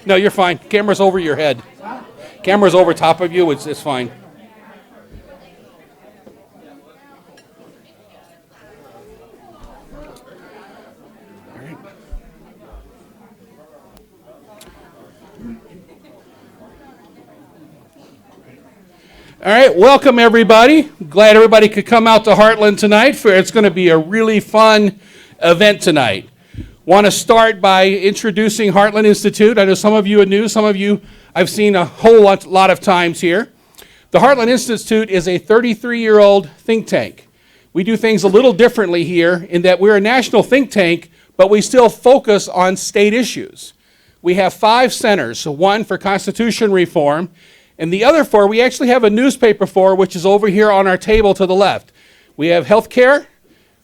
No, you're fine. Camera's over your head. Camera's over top of you. It's fine. All right, welcome everybody. Glad everybody could come out to Heartland tonight. It's going to be a really fun event tonight. Want to start by introducing Heartland Institute. I know some of you are new, some of you I've seen a whole lot of times here. The Heartland Institute is a 33-year-old think tank. We do things a little differently here in that we're a national think tank, but we still focus on state issues. We have 5 centers, so 1 for Constitution reform, and the other 4 we actually have a newspaper for, which is over here on our table to the left. We have healthcare,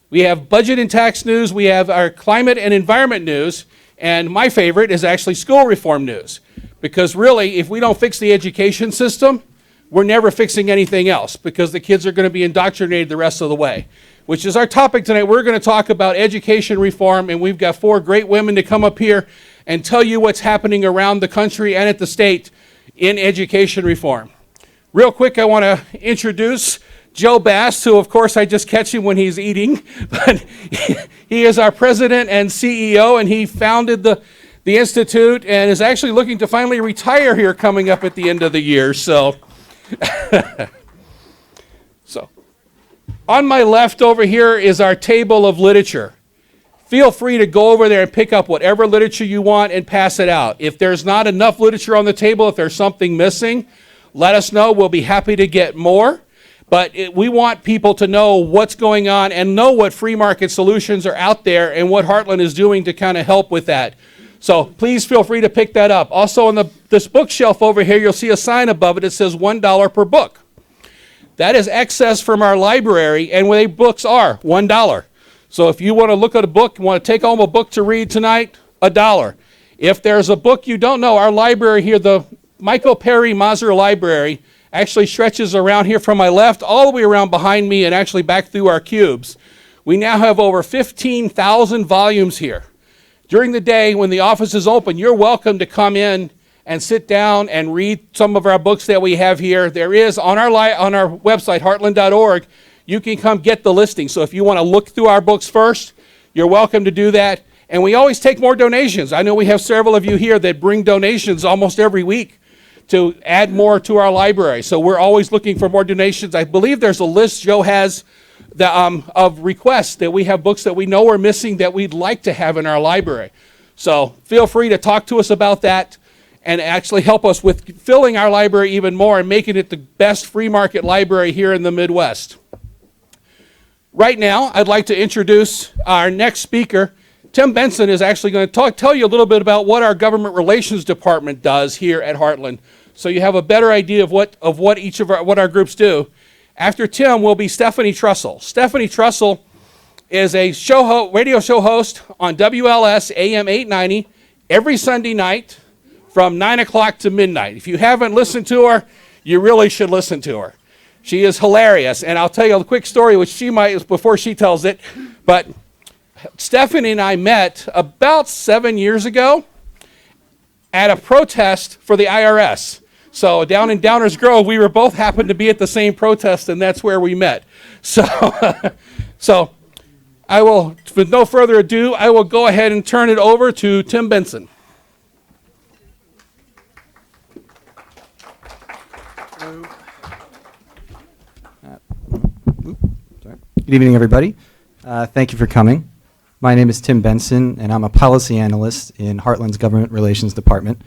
we have budget and tax news, we have our climate and environment news, and my favorite is actually school reform news. Because really, if we don't fix the education system, we're never fixing anything else, because the kids are going to be indoctrinated the rest of the way. Which is our topic tonight. We're going to talk about education reform, and we've got 4 great women to come up here and tell you what's happening around the country and at the state in education reform. Real quick, I want to introduce Joe Bass, who of course I just catch him when he's eating, but he is our president and CEO, and he founded the Institute and is actually looking to finally retire here coming up at the end of the year. So, on my left over here is our table of literature. Feel free to go over there and pick up whatever literature you want and pass it out. If there's not enough literature on the table, if there's something missing, let us know. We'll be happy to get more. But we want people to know what's going on and know what free market solutions are out there and what Heartland is doing to kind of help with that. So please feel free to pick that up. Also on this bookshelf over here, you'll see a sign above it that says $1 per book. That is excess from our library, and the books are $1. So if you want to look at a book, you want to take home a book to read tonight, $1. If there's a book you don't know, our library here, the Michael Perry Mazur Library, actually stretches around here from my left all the way around behind me and actually back through our cubes. We now have over 15,000 volumes here. During the day when the office is open, you're welcome to come in and sit down and read some of our books that we have here. There is on our website, heartland.org, you can come get the listing. So if you want to look through our books first, you're welcome to do that. And we always take more donations. I know we have several of you here that bring donations almost every week to add more to our library. So we're always looking for more donations. I believe there's a list Joe has of requests that we have books that we know are missing that we'd like to have in our library. So feel free to talk to us about that and actually help us with filling our library even more and making it the best free market library here in the Midwest. Right now, I'd like to introduce our next speaker. Tim Benson is actually going to tell you a little bit about what our government relations department does here at Heartland, so you have a better idea of what our groups do. After Tim will be Stephanie Trussell. Stephanie Trussell is a radio show host on WLS AM 890 every Sunday night from 9 o'clock to midnight. If you haven't listened to her, you really should listen to her. She is hilarious, and I'll tell you a quick story, which she might, before she tells it, but Stephanie and I met about 7 years ago at a protest for the IRS. So down in Downers Grove, we were both happened to be at the same protest, and that's where we met. So, I will, with no further ado, I will go ahead and turn it over to Tim Benson. Good evening, everybody. Thank you for coming. My name is Tim Benson, and I'm a policy analyst in Heartland's Government Relations Department.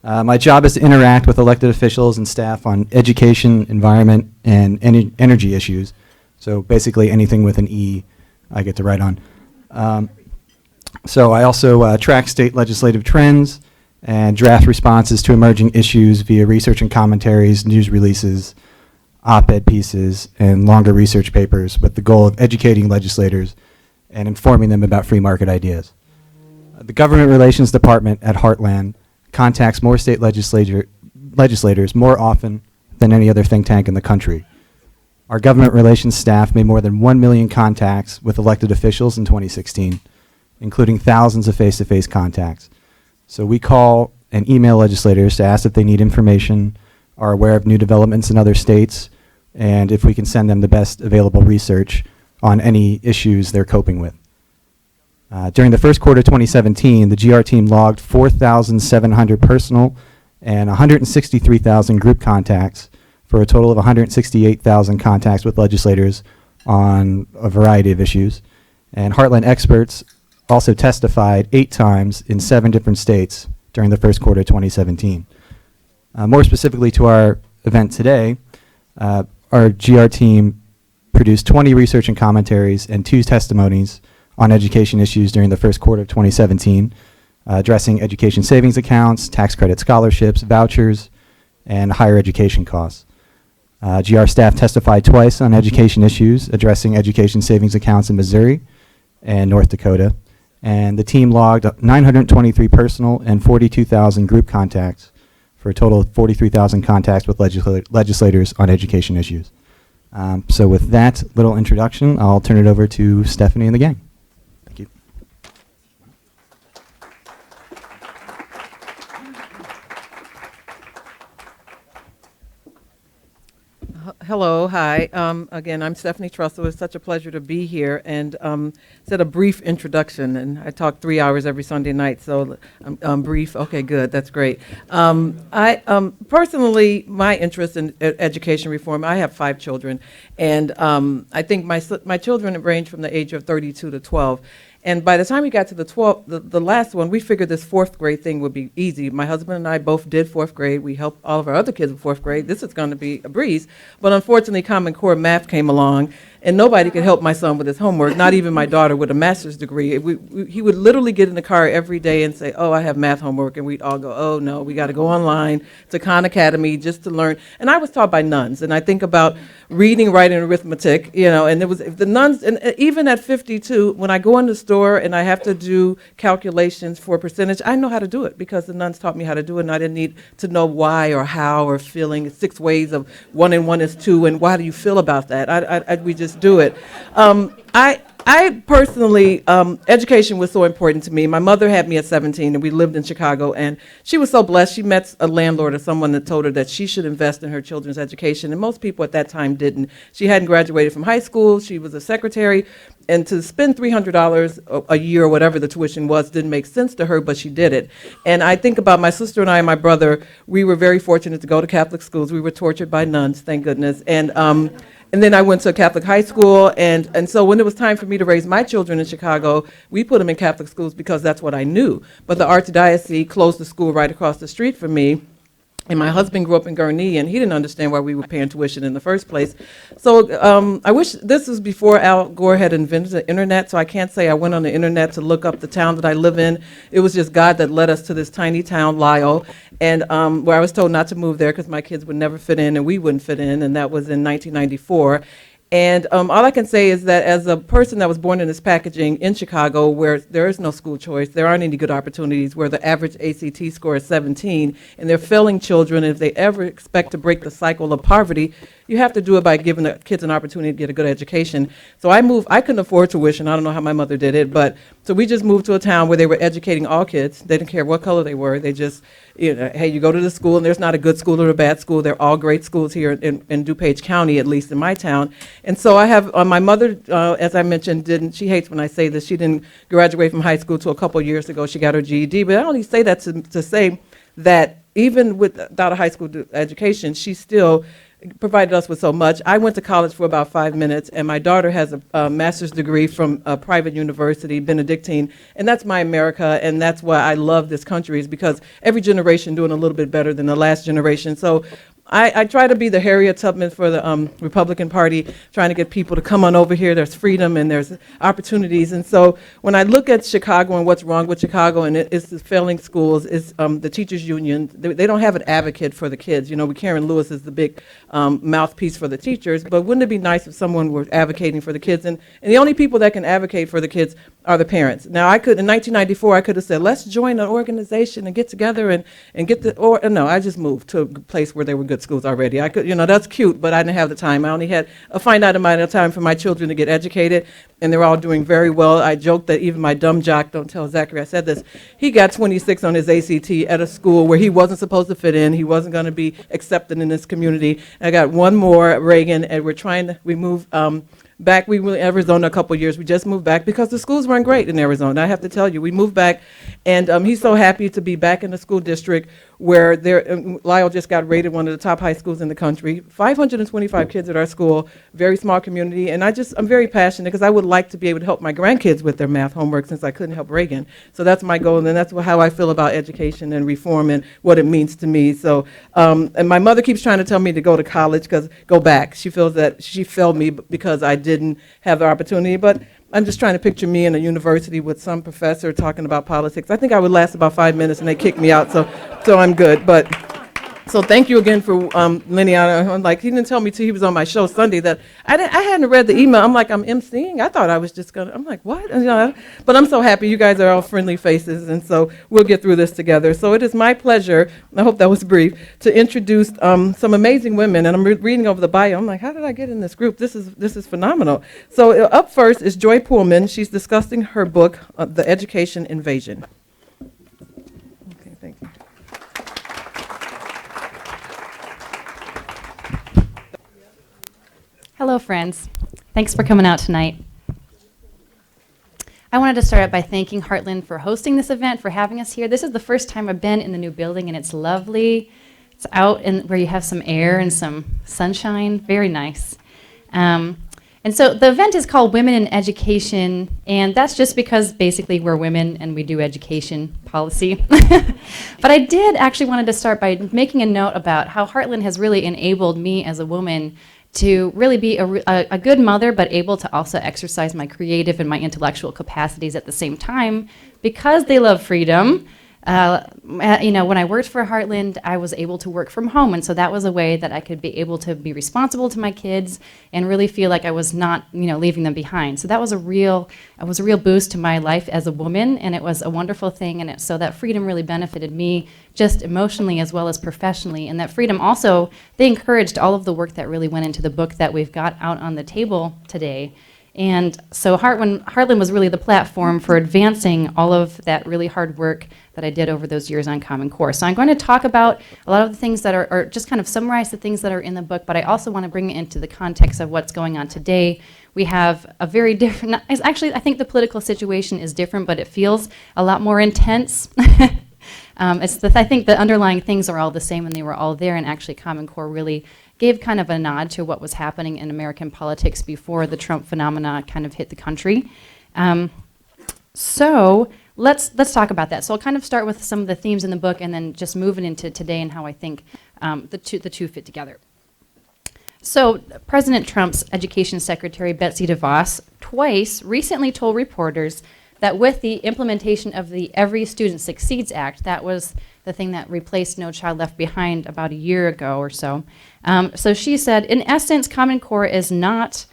My job is to interact with elected officials and staff on education, environment, and energy issues. So basically anything with an E, I get to write on. So I also track state legislative trends and draft responses to emerging issues via research and commentaries, news releases, op-ed pieces, and longer research papers with the goal of educating legislators and informing them about free market ideas. The Government Relations Department at Heartland contacts more state legislators more often than any other think tank in the country. Our government relations staff made more than 1 million contacts with elected officials in 2016, including thousands of face-to-face contacts. So we call and email legislators to ask if they need information, are aware of new developments in other states, and if we can send them the best available research on any issues they're coping with. During the first quarter of 2017, the GR team logged 4,700 personal and 163,000 group contacts for a total of 168,000 contacts with legislators on a variety of issues. And Heartland experts also testified 8 times in 7 different states during the first quarter of 2017. More specifically to our event today, our GR team produced 20 research and commentaries and 2 testimonies on education issues during the first quarter of 2017, addressing education savings accounts, tax credit scholarships, vouchers, and higher education costs. GR staff testified twice on education issues, addressing education savings accounts in Missouri and North Dakota. And the team logged 923 personal and 42,000 group contacts for a total of 43,000 contacts with legislators on education issues. So with that little introduction, I'll turn it over to Stephanie and the gang. Thank you. Hello, hi. Again, I'm Stephanie Trussell. It's such a pleasure to be here and said a brief introduction. And I talk 3 hours every Sunday night, so brief. Okay, good. That's great. Personally, my interest in education reform. I have 5 children, and I think my children range from the age of 32 to 12. And by the time we got to the last one, we figured this 4th grade thing would be easy. My husband and I both did 4th grade. We helped all of our other kids with 4th grade. This is going to be a breeze. But unfortunately, Common Core math came along, and nobody could help my son with his homework, not even my daughter with a master's degree. He would literally get in the car every day and say, oh, I have math homework. And we'd all go, oh, no, we got to go online to Khan Academy just to learn. And I was taught by nuns. And I think about reading, writing, arithmetic, and it was the nuns, and even at 52, when I go in the store and I have to do calculations for percentage, I know how to do it because the nuns taught me how to do it, and I didn't need to know why or how or feeling 6 ways of 1 and 1 is 2, and why do you feel about that? We just do it. I personally, education was so important to me. My mother had me at 17, and we lived in Chicago, and she was so blessed. She met a landlord or someone that told her that she should invest in her children's education, and most people at that time didn't. She hadn't graduated from high school. She was a secretary, and to spend $300 a year or whatever the tuition was didn't make sense to her, but she did it. And I think about my sister and I and my brother. We were very fortunate to go to Catholic schools. We were tortured by nuns, thank goodness. And then I went to a Catholic high school, and so when it was time for me to raise my children in Chicago, we put them in Catholic schools because that's what I knew. But the Archdiocese closed the school right across the street from me, and my husband grew up in Gurnee, and he didn't understand why we were paying tuition in the first place. So I wish this was before Al Gore had invented the internet, so I can't say I went on the internet to look up the town that I live in. It was just God that led us to this tiny town, Lyle, and where I was told not to move there because my kids would never fit in and we wouldn't fit in, and that was in 1994. And all I can say is that as a person that was born in this packaging in Chicago, where there is no school choice, there aren't any good opportunities, where the average ACT score is 17, and they're failing children, if they ever expect to break the cycle of poverty, you have to do it by giving the kids an opportunity to get a good education. So I couldn't afford tuition. I don't know how my mother did it, but so we just moved to a town where they were educating all kids. They didn't care what color they were. They just, hey, you go to the school, and there's not a good school or a bad school. They're all great schools here in DuPage County, at least in my town. And so I have, my mother, as I mentioned, she hates when I say this, she didn't graduate from high school till a couple years ago. She got her GED, but I only say that to say that even without a high school education, she still provided us with so much. I went to college for about 5 minutes, and my daughter has a master's degree from a private university, Benedictine, and that's my America, and that's why I love this country, is because every generation doing a little bit better than the last generation. So I try to be the Harriet Tubman for the Republican Party, trying to get people to come on over here. There's freedom and there's opportunities. And so when I look at Chicago and what's wrong with Chicago, and it's the failing schools, it's the teachers union. They don't have an advocate for the kids. Karen Lewis is the big mouthpiece for the teachers, but wouldn't it be nice if someone were advocating for the kids? And the only people that can advocate for the kids are the parents. Now, in 1994, I could have said, let's join an organization and get together and get no, I just moved to a place where there were good schools already. I could, that's cute, but I didn't have the time. I only had a finite amount of time for my children to get educated, and they're all doing very well. I joke that even my dumb jock, don't tell Zachary I said this, he got 26 on his ACT at a school where he wasn't supposed to fit in. He wasn't going to be accepted in this community. I got one more, Reagan, and we moved back. We were in Arizona a couple years. We just moved back because the schools weren't great in Arizona. I have to tell you, we moved back, and he's so happy to be back in the school district where Lyle just got rated one of the top high schools in the country. 525 kids at our school, very small community, and I'm very passionate because I would like to be able to help my grandkids with their math homework since I couldn't help Reagan. So that's my goal, and that's how I feel about education and reform and what it means to me. So, and my mother keeps trying to tell me to go to college go back. She feels that she failed me because I didn't have the opportunity, but I'm just trying to picture me in a university with some professor talking about politics. I think I would last about 5 minutes and they kick me out, so I'm good. But so thank you again for Liniana. Like, he didn't tell me till he was on my show Sunday that I hadn't read the email. I'm like, I'm emceeing. I thought I was just I'm like, what? And, but I'm so happy. You guys are all friendly faces, and so we'll get through this together. So it is my pleasure, I hope that was brief, to introduce some amazing women. And I'm reading over the bio. I'm like, how did I get in this group? This is phenomenal. So up first is Joy Pullman. She's discussing her book, The Education Invasion. Okay, thank you. Hello, friends. Thanks for coming out tonight. I wanted to start out by thanking Heartland for hosting this event, for having us here. This is the first time I've been in the new building, and it's lovely. It's out where you have some air and some sunshine. Very nice. And so the event is called Women in Education, and that's just because basically we're women and we do education policy. But I did actually wanted to start by making a note about how Heartland has really enabled me as a woman to really be a good mother, but able to also exercise my creative and my intellectual capacities at the same time because they love freedom. When I worked for Heartland, I was able to work from home, and so that was a way that I could be able to be responsible to my kids and really feel like I was not, leaving them behind. So that was a real boost to my life as a woman, and it was a wonderful thing. And so that freedom really benefited me just emotionally as well as professionally. And that freedom also, they encouraged all of the work that really went into the book that we've got out on the table today. And so Heartland was really the platform for advancing all of that really hard work that I did over those years on Common Core. So I'm going to talk about a lot of the things that are just kind of summarize the things that are in the book, but I also want to bring it into the context of what's going on today. We have a very different, actually I think the political situation is different, but it feels a lot more intense. I think the underlying things are all the same and they were all there, and actually Common Core really gave kind of a nod to what was happening in American politics before the Trump phenomena kind of hit the country. So let's talk about that. So I'll kind of start with some of the themes in the book and then just move it into today and how I think the two fit together. So President Trump's Education Secretary, Betsy DeVos, twice recently told reporters that with the implementation of the Every Student Succeeds Act, that was the thing that replaced No Child Left Behind about a year ago or so. So she said, in essence, Common Core is not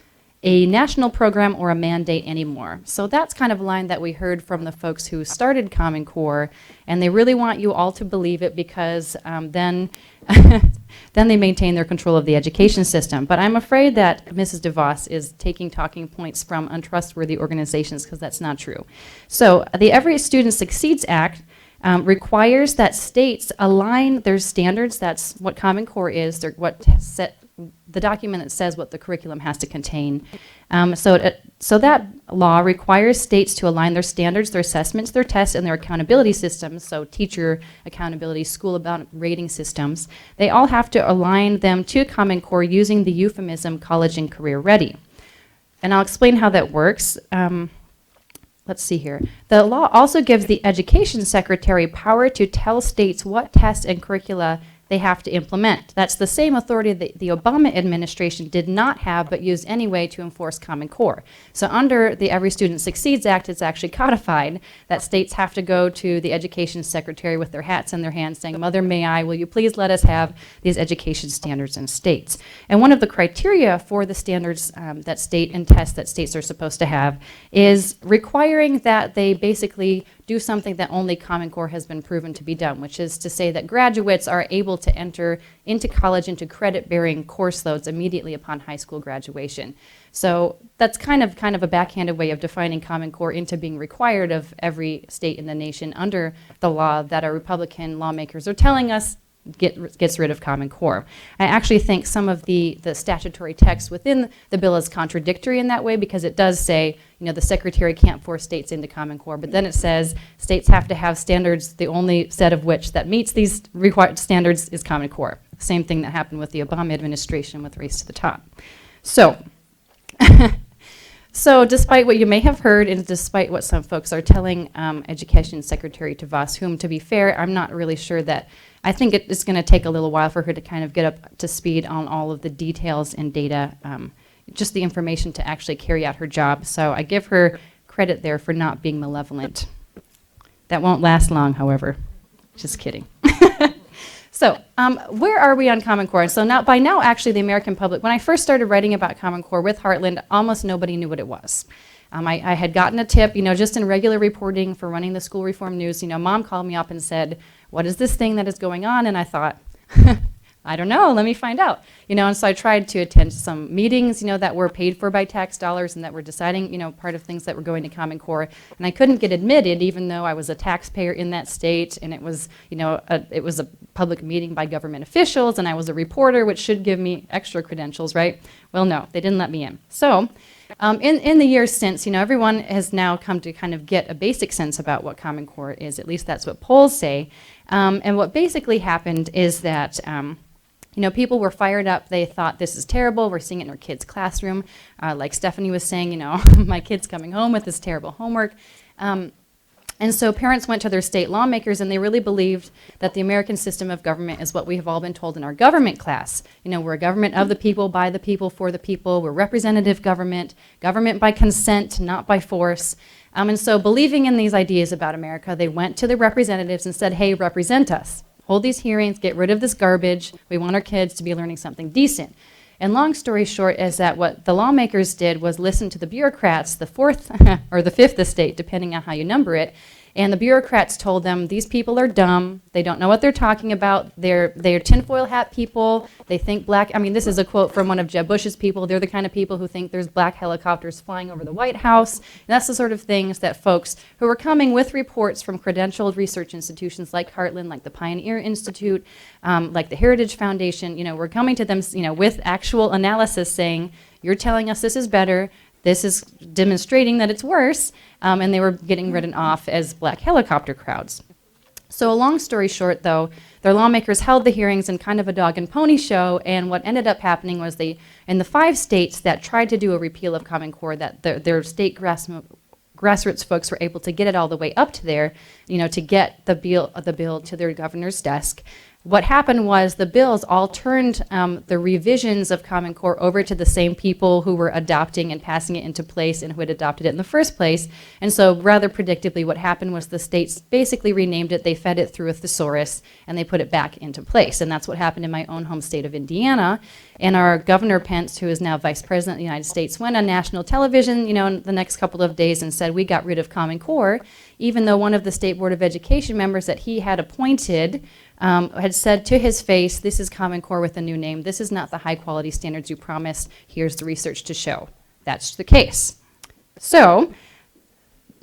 a national program or a mandate anymore. So that's kind of a line that we heard from the folks who started Common Core, and they really want you all to believe it because then they maintain their control of the education system. But I'm afraid that Mrs. DeVos is taking talking points from untrustworthy organizations because that's not true. So the Every Student Succeeds Act requires that states align their standards. That's what Common Core is. The document that says what the curriculum has to contain. So that law requires states to align their standards, their assessments, their tests, and their accountability systems, so teacher accountability, school about rating systems. They all have to align them to Common Core using the euphemism college and career ready. And I'll explain how that works. Let's see here. The law also gives the Education Secretary power to tell states what tests and curricula they have to implement. That's the same authority that the Obama administration did not have but used anyway to enforce Common Core. So under the Every Student Succeeds Act, it's actually codified that states have to go to the education secretary with their hats in their hands saying, Mother, may I, will you please let us have these education standards in states? And one of the criteria for the standards that state and tests that states are supposed to have is requiring that they basically do something that only Common Core has been proven to be done, which is to say that graduates are able to enter into college into credit-bearing course loads immediately upon high school graduation. So that's kind of a backhanded way of defining Common Core into being required of every state in the nation under the law that our Republican lawmakers are telling us gets rid of Common Core. I actually think some of the statutory text within the bill is contradictory in that way, because it does say, the secretary can't force states into Common Core, but then it says states have to have standards, the only set of which that meets these required standards is Common Core. Same thing that happened with the Obama administration with Race to the Top. So, so despite what you may have heard and despite what some folks are telling Education Secretary DeVos, whom, to be fair, I'm not really sure that, I think it's going to take a little while for her to kind of get up to speed on all of the details and data, just the information to actually carry out her job. So I give her credit there for not being malevolent. That won't last long, however. Just kidding. So where are we on Common Core? So by now, actually, the American public, when I first started writing about Common Core with Heartland, almost nobody knew what it was. I had gotten a tip, just in regular reporting for running the school reform news, Mom called me up and said, what is this thing that is going on? And I thought, I don't know, let me find out. And so I tried to attend some meetings, that were paid for by tax dollars and that were deciding, part of things that were going to Common Core. And I couldn't get admitted, even though I was a taxpayer in that state, and it was, it was a public meeting by government officials, and I was a reporter, which should give me extra credentials, right? Well, no, they didn't let me in. So in the years since, everyone has now come to kind of get a basic sense about what Common Core is. At least that's what polls say. And what basically happened is that people were fired up. They thought, this is terrible. We're seeing it in our kids' classroom. Like Stephanie was saying, my kid's coming home with this terrible homework. And so parents went to their state lawmakers, and they really believed that the American system of government is what we have all been told in our government class. We're a government of the people, by the people, for the people. We're representative government, government by consent, not by force. And so believing in these ideas about America, they went to the representatives and said, hey, represent us. Hold these hearings, get rid of this garbage. We want our kids to be learning something decent. And long story short is that what the lawmakers did was listen to the bureaucrats, the fourth or the fifth estate, depending on how you number it. And the bureaucrats told them, these people are dumb. They don't know what they're talking about. They're tinfoil hat people. They think black, this is a quote from one of Jeb Bush's people. They're the kind of people who think there's black helicopters flying over the White House. And that's the sort of things that folks who are coming with reports from credentialed research institutions like Heartland, like the Pioneer Institute, like the Heritage Foundation, we're coming to them, with actual analysis saying, you're telling us this is better. This is demonstrating that it's worse, and they were getting written off as black helicopter crowds. So a long story short, though, their lawmakers held the hearings in kind of a dog and pony show, and what ended up happening was in the 5 states that tried to do a repeal of Common Core, that their state grassroots folks were able to get it all the way up to there, to get the bill to their governor's desk. What happened was the bills all turned the revisions of Common Core over to the same people who were adopting and passing it into place and who had adopted it in the first place. And so rather predictably, what happened was the states basically renamed it, they fed it through a thesaurus, and they put it back into place. And that's what happened in my own home state of Indiana. And our Governor Pence, who is now Vice President of the United States, went on national television, in the next couple of days and said, we got rid of Common Core, even though one of the State Board of Education members that he had appointed had said to his face, this is Common Core with a new name. This is not the high quality standards you promised. Here's the research to show that's the case. So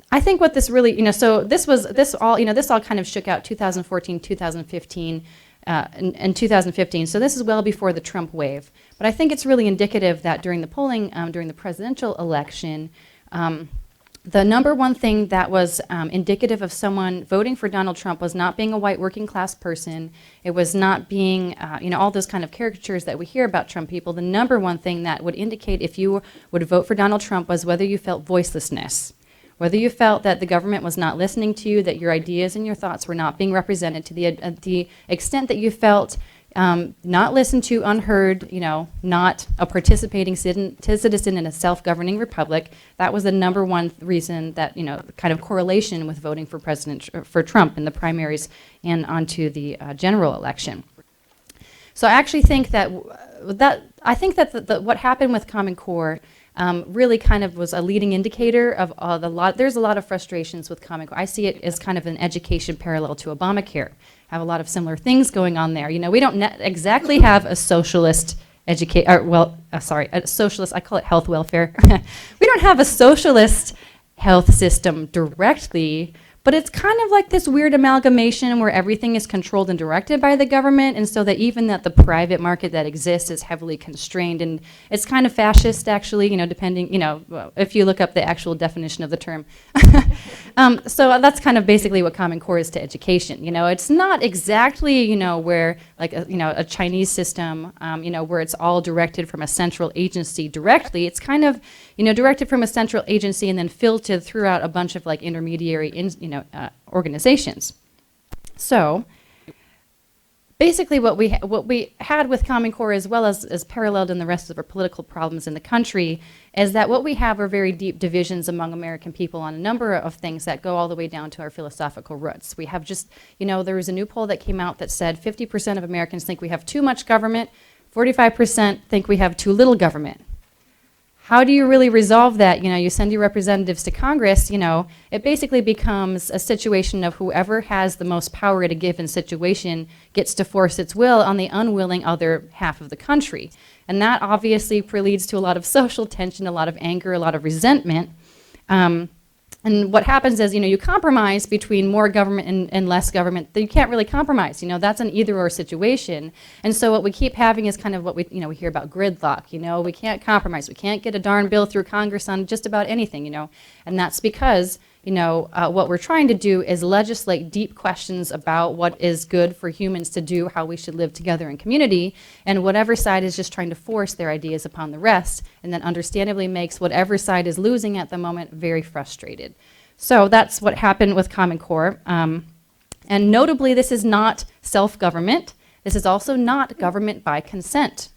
I think what this really, so this all kind of shook out 2014, 2015, and 2015. So this is well before the Trump wave. But I think it's really indicative that during the polling, during the presidential election, the number one thing that was indicative of someone voting for Donald Trump was not being a white working class person. It was not being, all those kind of caricatures that we hear about Trump people. The number one thing that would indicate if you would vote for Donald Trump was whether you felt voicelessness, whether you felt that the government was not listening to you, that your ideas and your thoughts were not being represented to the extent that you felt not listened to, unheard, not a participating citizen in a self-governing republic. That was the number one reason that, kind of correlation with voting for for Trump in the primaries and onto the general election. So I actually think that what happened with Common Core really kind of was a leading indicator of there's a lot of frustrations with Common Core. I see it as kind of an education parallel to Obamacare. Have a lot of similar things going on there. We don't exactly have a socialist a socialist, I call it health welfare. We don't have a socialist health system directly, but it's kind of like this weird amalgamation where everything is controlled and directed by the government, and so that even the private market that exists is heavily constrained, and it's kind of fascist, actually, depending, if you look up the actual definition of the term. So that's kind of basically what Common Core is to education. It's not exactly, where like a Chinese system, where it's all directed from a central agency directly. It's kind of, directed from a central agency and then filtered throughout a bunch of like intermediary, organizations. So basically what we had with Common Core, as well as paralleled in the rest of our political problems in the country, is that what we have are very deep divisions among American people on a number of things that go all the way down to our philosophical roots. We have just, there was a new poll that came out that said 50% of Americans think we have too much government, 45% think we have too little government. How do you really resolve that? You send your representatives to Congress, it basically becomes a situation of whoever has the most power at a given situation gets to force its will on the unwilling other half of the country. And that obviously leads to a lot of social tension, a lot of anger, a lot of resentment. And what happens is, you compromise between more government and less government. You can't really compromise. That's an either-or situation. And so what we keep having is kind of what we hear about gridlock. We can't compromise. We can't get a darn bill through Congress on just about anything. And that's because what we're trying to do is legislate deep questions about what is good for humans to do, how we should live together in community, and whatever side is just trying to force their ideas upon the rest, and then understandably makes whatever side is losing at the moment very frustrated. So that's what happened with Common Core. And notably, this is not self-government. This is also not government by consent.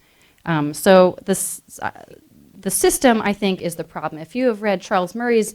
So the system, I think, is the problem. If you have read Charles Murray's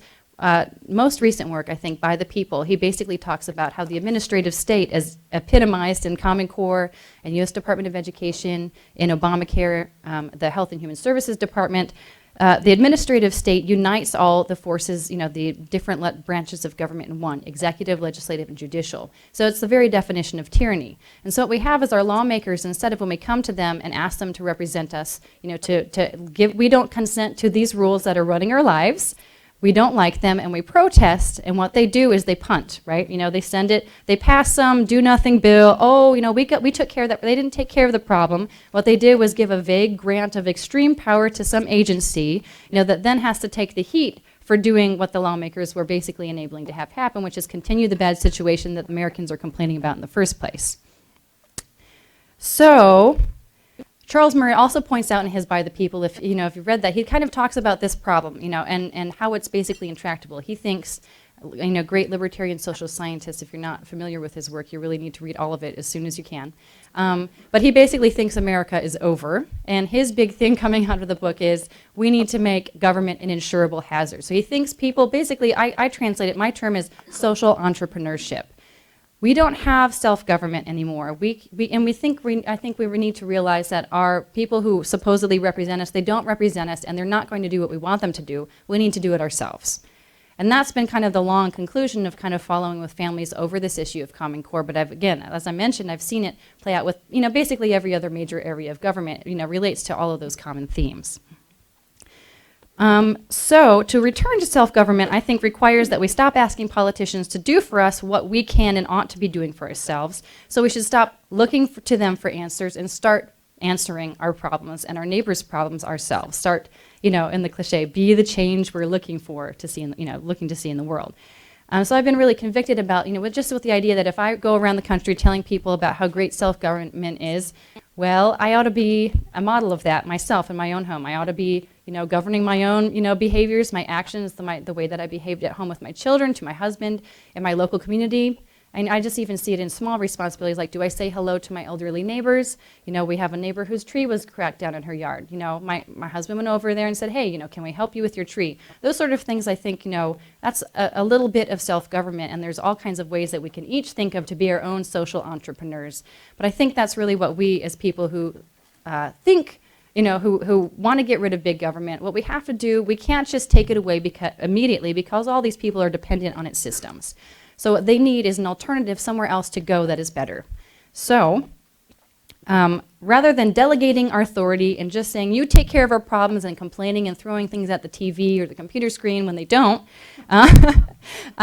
most recent work, I think, By the People, he basically talks about how the administrative state, as epitomized in Common Core and U.S. Department of Education, in Obamacare, the Health and Human Services Department, the administrative state unites all the forces, the different branches of government in one: executive, legislative, and judicial. So it's the very definition of tyranny. And so what we have is our lawmakers, instead of when we come to them and ask them to represent us, we don't consent to these rules that are running our lives. We don't like them, and we protest, and what they do is they punt, right? They send it, they pass some do-nothing bill. Oh, we took care of that. They didn't take care of the problem. What they did was give a vague grant of extreme power to some agency, that then has to take the heat for doing what the lawmakers were basically enabling to have happen, which is continue the bad situation that Americans are complaining about in the first place. So Charles Murray also points out in his By the People, if you've read that, he kind of talks about this problem, and how it's basically intractable. He thinks, great libertarian social scientist. If you're not familiar with his work, you really need to read all of it as soon as you can. But he basically thinks America is over, and his big thing coming out of the book is we need to make government an insurable hazard. So he thinks people, basically, I translate it, my term is social entrepreneurship. We don't have self-government anymore. I think we need to realize that our people who supposedly represent us, they don't represent us, and they're not going to do what we want them to do. We need to do it ourselves. And that's been kind of the long conclusion of kind of following with families over this issue of Common Core. But again, as I mentioned, I've seen it play out with, basically every other major area of government, relates to all of those common themes. So to return to self-government, I think requires that we stop asking politicians to do for us what we can and ought to be doing for ourselves. So we should stop looking to them for answers and start answering our problems and our neighbors' problems ourselves. Start, in the cliche, be the change we're looking to see in the world. So I've been really convicted about, with the idea that if I go around the country telling people about how great self-government is, well, I ought to be a model of that myself in my own home. I ought to be, governing my own, behaviors, my actions, the way that I behaved at home with my children, to my husband, in my local community. I just even see it in small responsibilities, like, do I say hello to my elderly neighbors? You know, we have a neighbor whose tree was cracked down in her yard. You know, my husband went over there and said, hey, you know, can we help you with your tree? Those sort of things, I think, you know, that's a little bit of self-government, and there's all kinds of ways that we can each think of to be our own social entrepreneurs. But I think that's really what we, as people who think, you know, who want to get rid of big government, what we have to do, we can't just take it away immediately, because all these people are dependent on its systems. So what they need is an alternative somewhere else to go that is better. So rather than delegating our authority and just saying, you take care of our problems, and complaining and throwing things at the TV or the computer screen when they don't,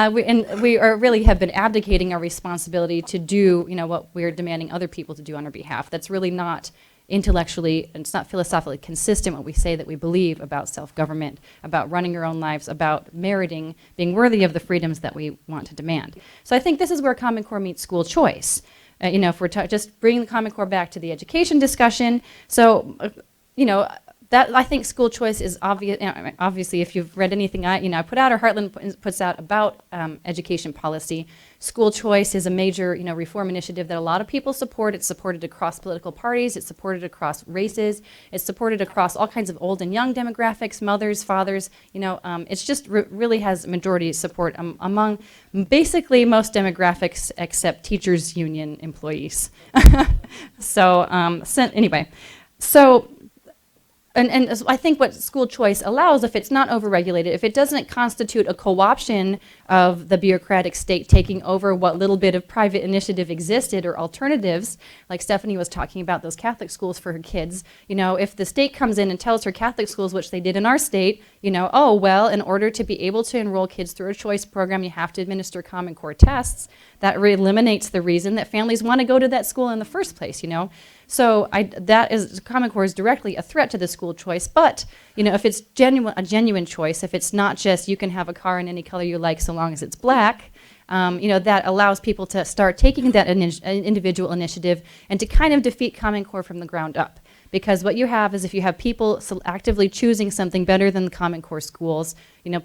we really have been abdicating our responsibility to do, you know, what we're demanding other people to do on our behalf. That's really not intellectually, and it's not philosophically consistent what we say that we believe about self-government, about running your own lives, about meriting, being worthy of the freedoms that we want to demand. So I think this is where Common Core meets school choice. You know, if we're just bringing the Common Core back to the education discussion, so, you know, that, I think school choice is obvious. Obviously, if you've read anything I put out, or Heartland puts out about education policy, school choice is a major, you know, reform initiative that a lot of people support. It's supported across political parties. It's supported across races. It's supported across all kinds of old and young demographics, mothers, fathers. You know, it's just really has majority support among basically most demographics except teachers' union employees. So anyway, so. And I think what school choice allows, if it's not overregulated, if it doesn't constitute a co-option of the bureaucratic state taking over what little bit of private initiative existed or alternatives, like Stephanie was talking about those Catholic schools for her kids, you know, if the state comes in and tells her Catholic schools, which they did in our state, you know, oh, well, in order to be able to enroll kids through a choice program, you have to administer Common Core tests, that eliminates the reason that families want to go to that school in the first place, you know. So Common Core is directly a threat to the school choice. But you know, if it's a genuine choice, if it's not just you can have a car in any color you like so long as it's black, you know, that allows people to start taking that individual initiative and to kind of defeat Common Core from the ground up. Because what you have is, if you have people actively choosing something better than the Common Core schools, you know,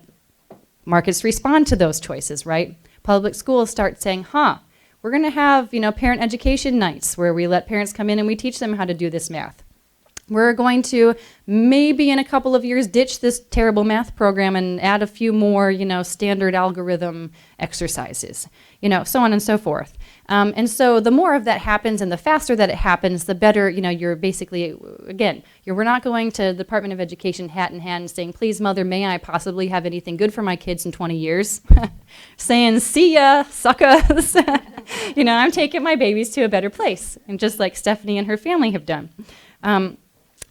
markets respond to those choices, right? Public schools start saying, we're going to have, you know, parent education nights where we let parents come in and we teach them how to do this math. We're going to maybe in a couple of years ditch this terrible math program and add a few more, you know, standard algorithm exercises, you know, so on and so forth. And so the more of that happens and the faster that it happens, the better, you know, you're basically, again, we're not going to the Department of Education hat in hand and saying, please, mother, may I possibly have anything good for my kids in 20 years? Saying, see ya, suckers. You know, I'm taking my babies to a better place. And just like Stephanie and her family have done.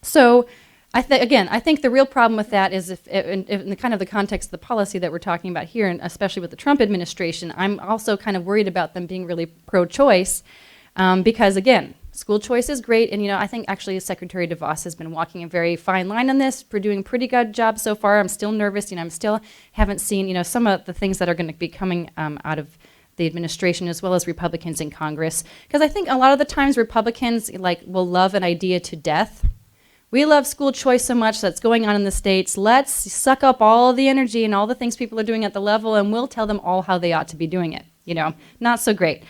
So I think the real problem with that is if in the kind of the context of the policy that we're talking about here, and especially with the Trump administration, I'm also kind of worried about them being really pro-choice because, again, school choice is great. And, you know, I think actually Secretary DeVos has been walking a very fine line on this. We're doing a pretty good job so far. I'm still nervous. You know, I'm still haven't seen, you know, some of the things that are going to be coming out of the administration as well as Republicans in Congress. Because I think a lot of the times Republicans will love an idea to death. We love school choice so much that's going on in the states. Let's suck up all the energy and all the things people are doing at the level, and we'll tell them all how they ought to be doing it. You know, not so great.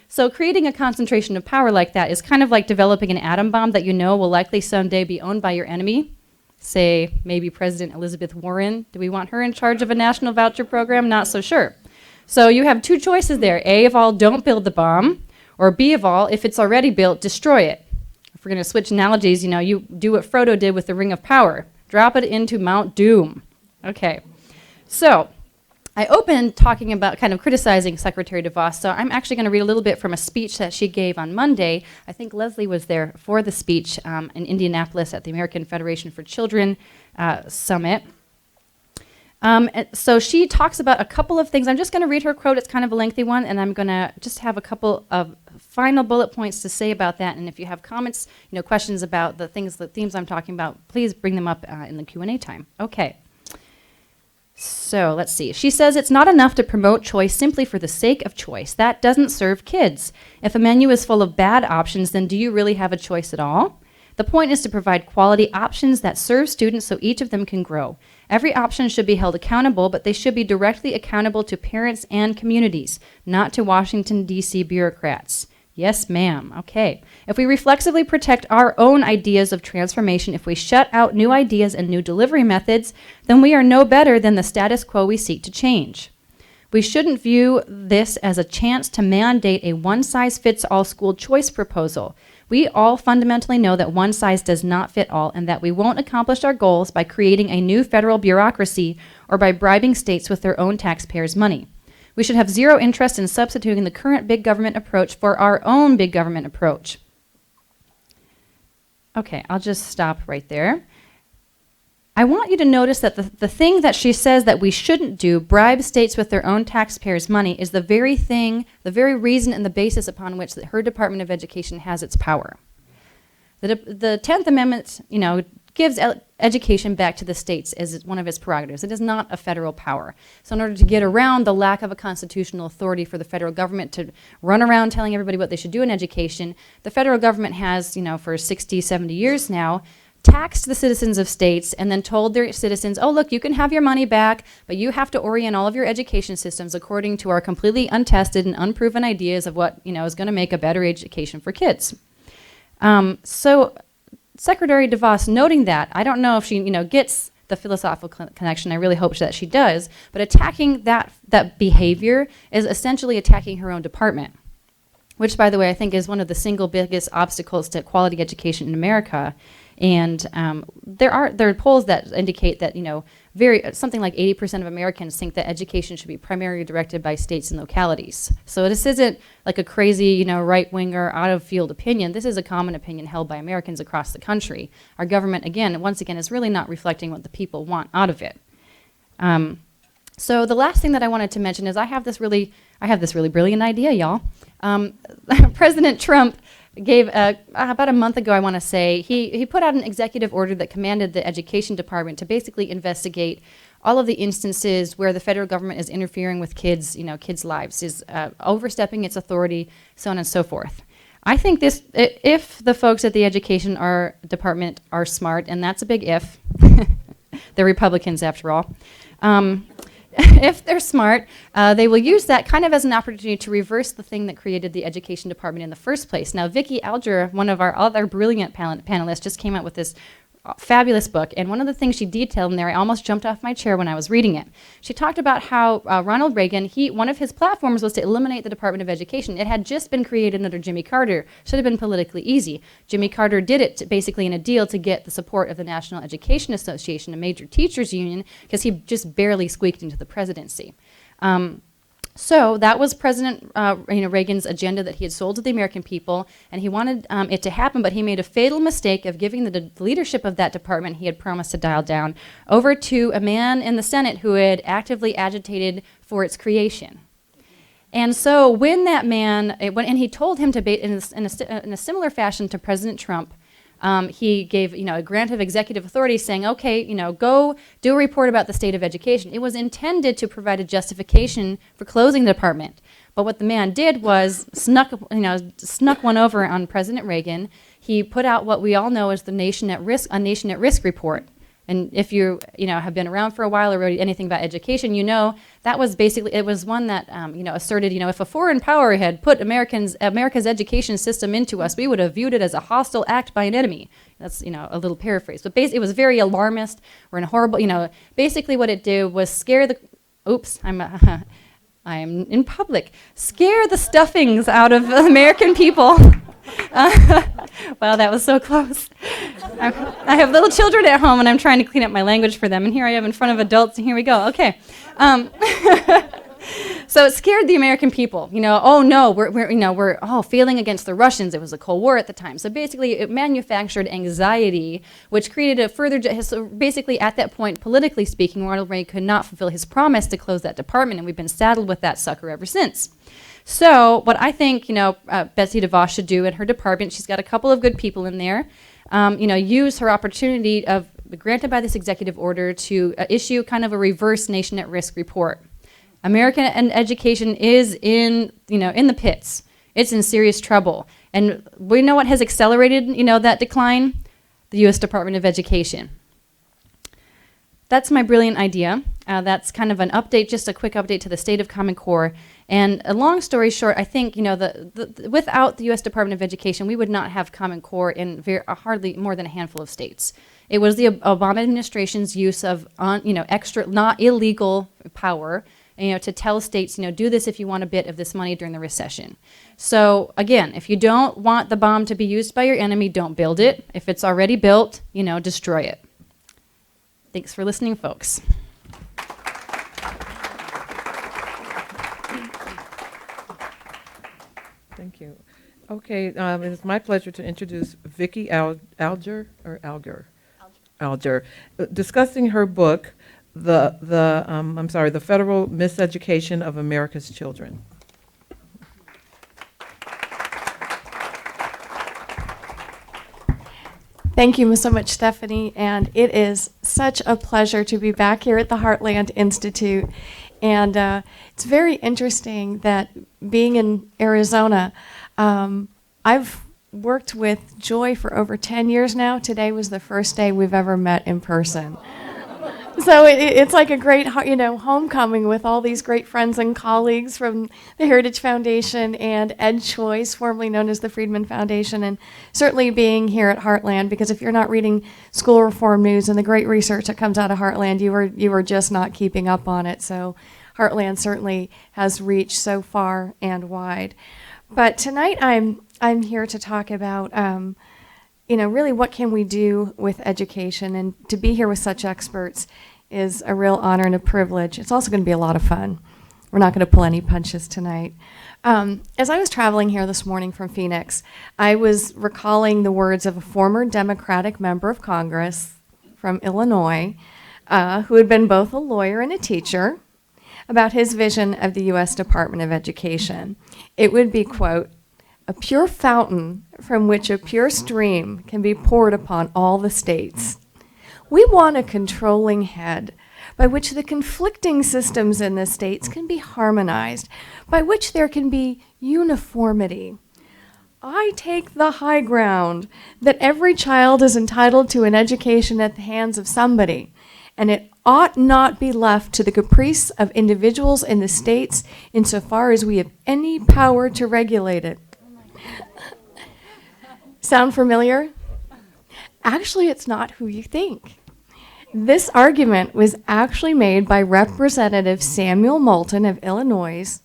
So creating a concentration of power like that is kind of like developing an atom bomb that you know will likely someday be owned by your enemy. Say, maybe President Elizabeth Warren. Do we want her in charge of a national voucher program? Not so sure. So you have two choices there. A of all, don't build the bomb. Or B of all, if it's already built, destroy it. If we're going to switch analogies, you know, you do what Frodo did with the Ring of Power. Drop it into Mount Doom. Okay. So I opened talking about kind of criticizing Secretary DeVos, so I'm actually going to read a little bit from a speech that she gave on Monday. I think Leslie was there for the speech in Indianapolis at the American Federation for Children Summit. So she talks about a couple of things. I'm just going to read her quote. It's kind of a lengthy one, and I'm going to just have a couple of final bullet points to say about that. And if you have comments, you know, questions about the themes I'm talking about, please bring them up in the Q&A time. Okay. So let's see. She says it's not enough to promote choice simply for the sake of choice. That doesn't serve kids. If a menu is full of bad options, then do you really have a choice at all? The point is to provide quality options that serve students so each of them can grow. Every option should be held accountable, but they should be directly accountable to parents and communities, not to Washington, D.C. bureaucrats. Yes, ma'am. Okay. If we reflexively protect our own ideas of transformation, if we shut out new ideas and new delivery methods, then we are no better than the status quo we seek to change. We shouldn't view this as a chance to mandate a one-size-fits-all school choice proposal. We all fundamentally know that one size does not fit all and that we won't accomplish our goals by creating a new federal bureaucracy or by bribing states with their own taxpayers' money. We should have zero interest in substituting the current big government approach for our own big government approach. Okay, I'll just stop right there. I want you to notice that the thing that she says that we shouldn't do, bribe states with their own taxpayers' money, is the very thing, the very reason and the basis upon which her Department of Education has its power. The 10th Amendment, gives education back to the states as one of its prerogatives. It is not a federal power. So in order to get around the lack of a constitutional authority for the federal government to run around telling everybody what they should do in education, the federal government has, for 60, 70 years now, taxed the citizens of states and then told their citizens, oh, look, you can have your money back, but you have to orient all of your education systems according to our completely untested and unproven ideas of what, is going to make a better education for kids. So Secretary DeVos, noting that, I don't know if she, gets the philosophical connection. I really hope that she does. But attacking that behavior is essentially attacking her own department, which, by the way, I think is one of the single biggest obstacles to quality education in America. And there are polls that indicate that something like 80% of Americans think that education should be primarily directed by states and localities. So this isn't like a crazy right-winger out of field opinion. This is a common opinion held by Americans across the country. Our government, once again, is really not reflecting what the people want out of it. So the last thing that I wanted to mention is I have this really brilliant idea, y'all. President Trump gave about a month ago, I want to say, he put out an executive order that commanded the education department to basically investigate all of the instances where the federal government is interfering with kids' lives, is overstepping its authority, so on and so forth. I think this, if the folks at the education department are smart, and that's a big if, they're Republicans after all. If they're smart, they will use that kind of as an opportunity to reverse the thing that created the education department in the first place. Now, Vicki Alger, one of our other brilliant panelists, just came out with this fabulous book, and one of the things she detailed in there, I almost jumped off my chair when I was reading it. She talked about how Ronald Reagan, one of his platforms was to eliminate the Department of Education. It had just been created under Jimmy Carter. Should have been politically easy. Jimmy Carter did it basically in a deal to get the support of the National Education Association, a major teachers union, because he just barely squeaked into the presidency. So that was President Reagan's agenda that he had sold to the American people, and he wanted it to happen, but he made a fatal mistake of giving the leadership of that department he had promised to dial down over to a man in the Senate who had actively agitated for its creation. And so when that man, and he told him to, in a similar fashion to President Trump, he gave, a grant of executive authority saying, okay, go do a report about the state of education. It was intended to provide a justification for closing the department. But what the man did was snuck one over on President Reagan. He put out what we all know as the Nation at Risk report. And if you have been around for a while or read anything about education, that was basically, it was one that asserted, if a foreign power had put America's education system into us, we would have viewed it as a hostile act by an enemy. That's a little paraphrase, but it was very alarmist. We're in a horrible, basically what it did was scare the, I am in public, scare the stuffings out of American people. Wow, that was so close. I have little children at home, and I'm trying to clean up my language for them, and here I am in front of adults, and here we go. Okay. So it scared the American people. Oh no, we're failing against the Russians. It was a Cold War at the time. So basically, it manufactured anxiety, which created a further. So basically, at that point, politically speaking, Ronald Reagan could not fulfill his promise to close that department, and we've been saddled with that sucker ever since. So what I think, Betsy DeVos should do in her department, she's got a couple of good people in there, use her opportunity granted by this executive order to issue kind of a reverse Nation at Risk report. American education is in the pits. It's in serious trouble. And we know what has accelerated, that decline? the U.S. Department of Education. That's my brilliant idea. That's kind of an update, just a quick update to the state of Common Core. And a long story short, I think, you know, without the U.S. Department of Education, we would not have Common Core in hardly more than a handful of states. It was the Obama administration's use of, extra, not illegal power, to tell states, do this if you want a bit of this money during the recession. So again, if you don't want the bomb to be used by your enemy, don't build it. If it's already built, destroy it. Thanks for listening, folks. Thank you. Okay, it is my pleasure to introduce Vicki Alger, discussing her book, the Federal Miseducation of America's Children. Thank you so much, Stephanie, and it is such a pleasure to be back here at the Heartland Institute. And it's very interesting that being in Arizona, I've worked with Joy for over 10 years now. Today was the first day we've ever met in person. So it's like a great, homecoming with all these great friends and colleagues from the Heritage Foundation and Ed Choice, formerly known as the Friedman Foundation, and certainly being here at Heartland, because if you're not reading school reform news and the great research that comes out of Heartland, you are just not keeping up on it. So Heartland certainly has reached so far and wide. But tonight I'm here to talk about really what can we do with education, and to be here with such experts is a real honor and a privilege. It's also going to be a lot of fun. We're not going to pull any punches tonight. As I was traveling here this morning from Phoenix, I was recalling the words of a former Democratic member of Congress from Illinois, who had been both a lawyer and a teacher, about his vision of the U.S. Department of Education. It would be, quote, a pure fountain from which a pure stream can be poured upon all the states. We want a controlling head by which the conflicting systems in the states can be harmonized, by which there can be uniformity. I take the high ground that every child is entitled to an education at the hands of somebody, and it ought not be left to the caprice of individuals in the states insofar as we have any power to regulate it. Sound familiar? Actually, it's not who you think. This argument was actually made by Representative Samuel Moulton of Illinois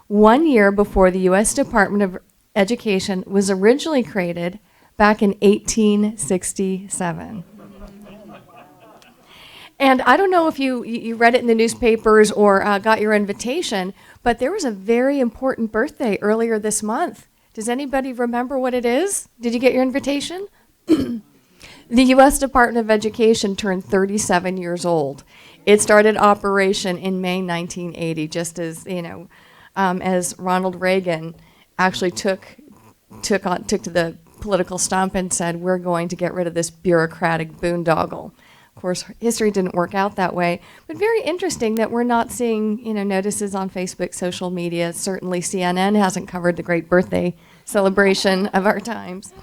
1 year before the U.S. Department of Education was originally created back in 1867. And I don't know if you read it in the newspapers or got your invitation, but there was a very important birthday earlier this month. Does anybody remember what it is? Did you get your invitation? The U.S. Department of Education turned 37 years old. It started operation in May 1980, just as as Ronald Reagan actually took to the political stump and said, "We're going to get rid of this bureaucratic boondoggle." Of course, history didn't work out that way, but very interesting that we're not seeing, notices on Facebook, social media. Certainly CNN hasn't covered the great birthday celebration of our times.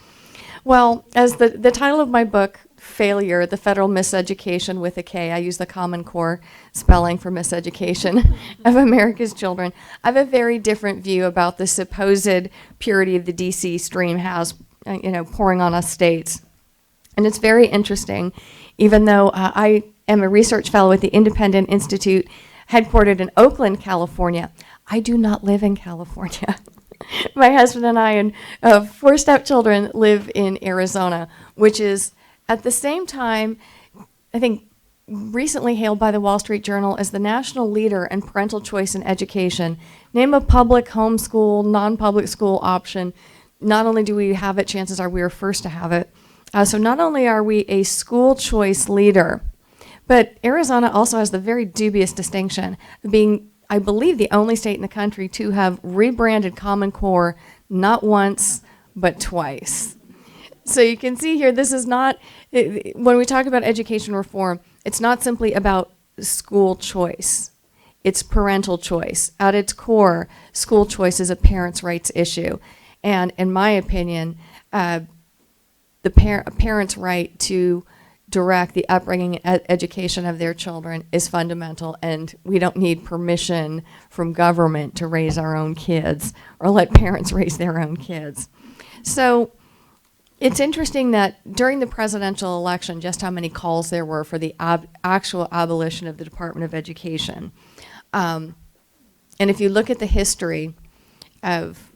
Well, as the title of my book, Failure, the Federal Miseducation with a K, I use the Common Core spelling for miseducation of America's children. I have a very different view about the supposed purity of the DC stream has, pouring on us states. And it's very interesting, even though I am a research fellow at the Independent Institute, headquartered in Oakland, California. I do not live in California. My husband and I and 4 stepchildren live in Arizona, which is at the same time, I think, recently hailed by the Wall Street Journal as the national leader in parental choice in education. Name a public homeschool, non-public school option. Not only do we have it, chances are we are first to have it. So not only are we a school choice leader, but Arizona also has the very dubious distinction of being, I believe, the only state in the country to have rebranded Common Core not once, but twice. So you can see here, this is not, when we talk about education reform, it's not simply about school choice. It's parental choice. At its core, school choice is a parents' rights issue. And in my opinion, the the parent's right to direct the upbringing and education of their children is fundamental, and we don't need permission from government to raise our own kids or let parents raise their own kids. So it's interesting that during the presidential election, just how many calls there were for the actual abolition of the Department of Education. And if you look at the history of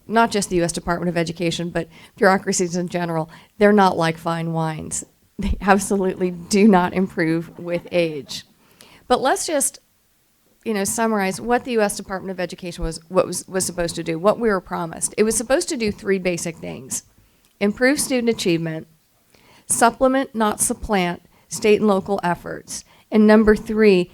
not just the U.S. Department of Education, but bureaucracies in general, they're not like fine wines. They absolutely do not improve with age. But let's just, summarize what the U.S. Department of Education was supposed to do, what we were promised. It was supposed to do three basic things: improve student achievement, supplement, not supplant, state and local efforts, and number three,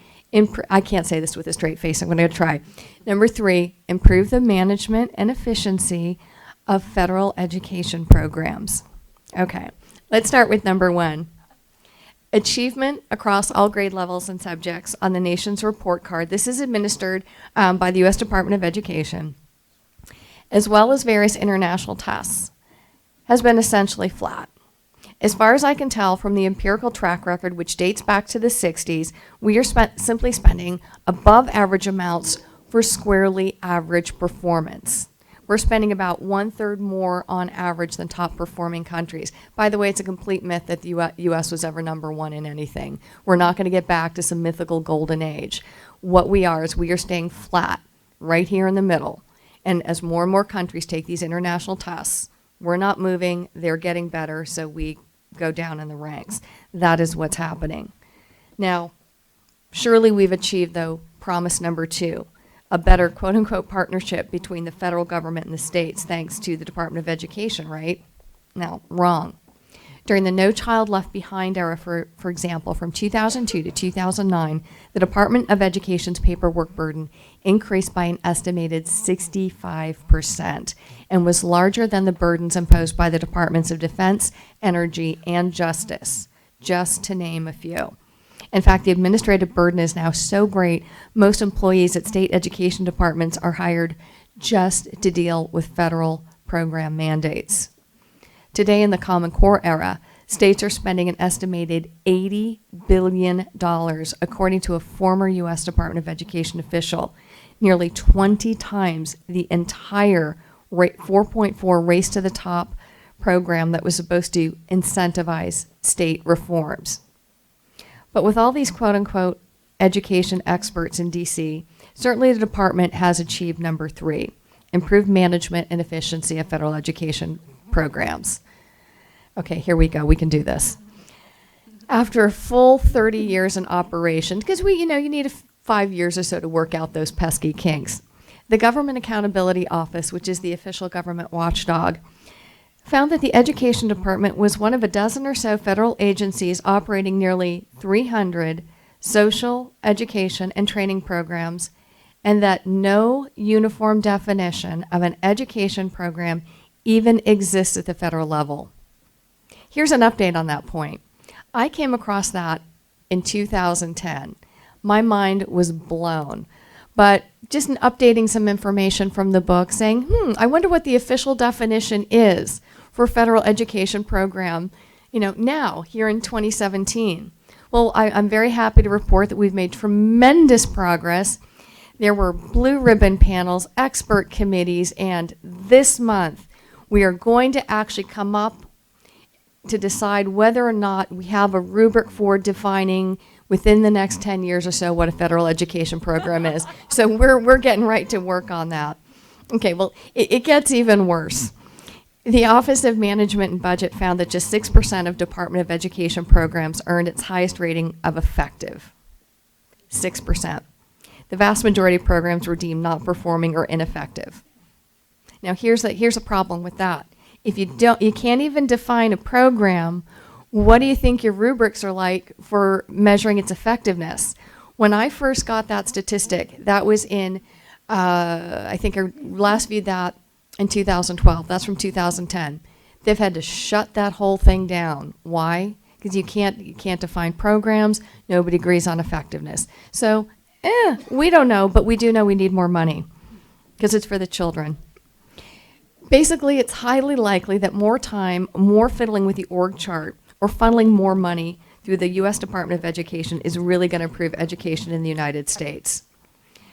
I can't say this with a straight face, I'm going to try. Number three, improve the management and efficiency of federal education programs. Okay, let's start with number one. Achievement across all grade levels and subjects on the nation's report card. This is administered by the U.S. Department of Education, as well as various international tests, has been essentially flat. As far as I can tell from the empirical track record, which dates back to the 60s, we are simply spending above average amounts for squarely average performance. We're spending about 1/3 more on average than top performing countries. By the way, it's a complete myth that the U.S. was ever number one in anything. We're not going to get back to some mythical golden age. What we are is we are staying flat right here in the middle. And as more and more countries take these international tests, we're not moving, they're getting better, so we go down in the ranks. That is what's happening. Now, surely we've achieved, though, promise number two, a better quote-unquote partnership between the federal government and the states, thanks to the Department of Education, right? Now, wrong. During the No Child Left Behind era, for example, from 2002 to 2009, the Department of Education's paperwork burden increased by an estimated 65% and was larger than the burdens imposed by the Departments of Defense, Energy, and Justice, just to name a few. In fact, the administrative burden is now so great, most employees at state education departments are hired just to deal with federal program mandates. Today, in the Common Core era, states are spending an estimated $80 billion, according to a former U.S. Department of Education official, nearly 20 times the entire 4.4 Race to the Top program that was supposed to incentivize state reforms. But with all these quote-unquote education experts in D.C., certainly the department has achieved number three, improved management and efficiency of federal education programs. Okay, here we go. We can do this. After a full 30 years in operation, because you need 5 years or so to work out those pesky kinks, the Government Accountability Office, which is the official government watchdog, found that the Education Department was one of a dozen or so federal agencies operating nearly 300 social, education, and training programs, and that no uniform definition of an education program even exists at the federal level. Here's an update on that point. I came across that in 2010. My mind was blown. But just updating some information from the book saying, I wonder what the official definition is for federal education program, now, here in 2017. Well, I'm very happy to report that we've made tremendous progress. There were blue ribbon panels, expert committees, and this month we are going to actually come up to decide whether or not we have a rubric for defining within the next 10 years or so what a federal education program is. So we're getting right to work on that. Okay, well, it gets even worse. The Office of Management and Budget found that just 6% of Department of Education programs earned its highest rating of effective. 6%. The vast majority of programs were deemed not performing or ineffective. Now here's a problem with that. If you can't even define a program, what do you think your rubrics are like for measuring its effectiveness? When I first got that statistic, that was in, I think I last viewed that in 2012. That's from 2010. They've had to shut that whole thing down. Why? Because you can't define programs. Nobody agrees on effectiveness. So, we don't know, but we do know we need more money because it's for the children. Basically, it's highly likely that more time, more fiddling with the org chart, or funneling more money through the U.S. Department of Education is really going to improve education in the United States.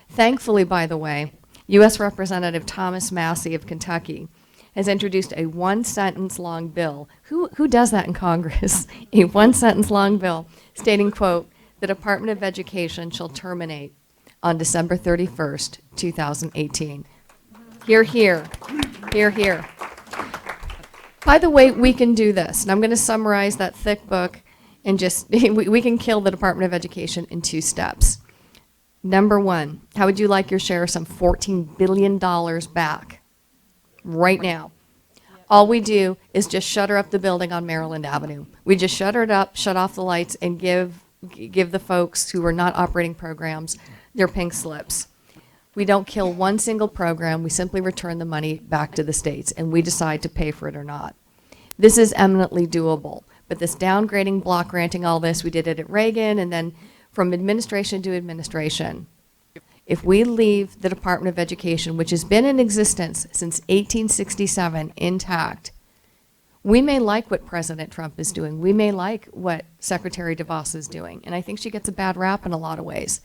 Thankfully, by the way, U.S. Representative Thomas Massey of Kentucky has introduced a one-sentence long bill. Who does that in Congress? A one-sentence long bill stating, quote, "The Department of Education shall terminate on December 31st, 2018. Hear, hear. Hear, hear. By the way, we can do this, and I'm going to summarize that thick book and just, we can kill the Department of Education in 2 steps. Number 1, how would you like your share of some $14 billion back right now? All we do is just shutter up the building on Maryland Avenue. We just shutter it up, shut off the lights, and give the folks who are not operating programs their pink slips. We don't kill one single program. We simply return the money back to the states, and we decide to pay for it or not. This is eminently doable, but this downgrading, block granting, all this, we did it at Reagan, and then from administration to administration. If we leave the Department of Education, which has been in existence since 1867, intact, we may like what President Trump is doing. We may like what Secretary DeVos is doing, and I think she gets a bad rap in a lot of ways.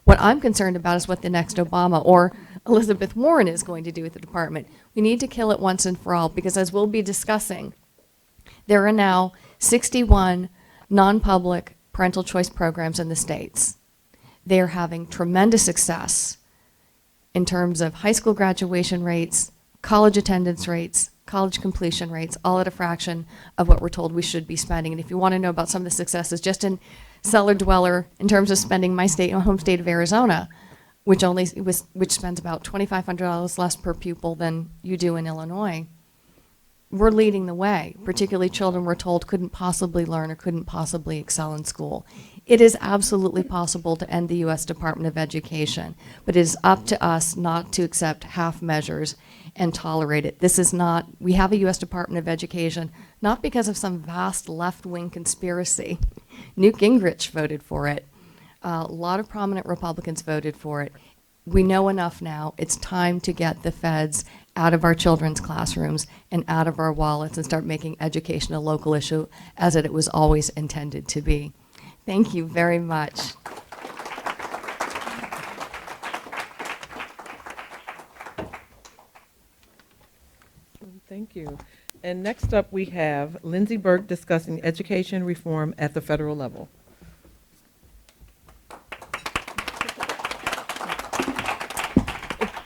What I'm concerned about is what the next Obama or Elizabeth Warren is going to do with the department. We need to kill it once and for all, because as we'll be discussing, there are now 61 non-public parental choice programs in the states. They are having tremendous success in terms of high school graduation rates, college attendance rates, college completion rates, all at a fraction of what we're told we should be spending. And if you want to know about some of the successes, just in Cellar Dweller, in terms of spending my home state of Arizona, which spends about $2,500 less per pupil than you do in Illinois, we're leading the way, particularly children we're told couldn't possibly learn or couldn't possibly excel in school. It is absolutely possible to end the U.S. Department of Education, but it is up to us not to accept half measures and tolerate it. This is not, we have a U.S. Department of Education, not because of some vast left-wing conspiracy. Newt Gingrich voted for it. A lot of prominent Republicans voted for it. We know enough now. It's time to get the feds out of our children's classrooms and out of our wallets and start making education a local issue as it was always intended to be. Thank you very much. Thank you. And next up, we have Lindsay Burke discussing education reform at the federal level.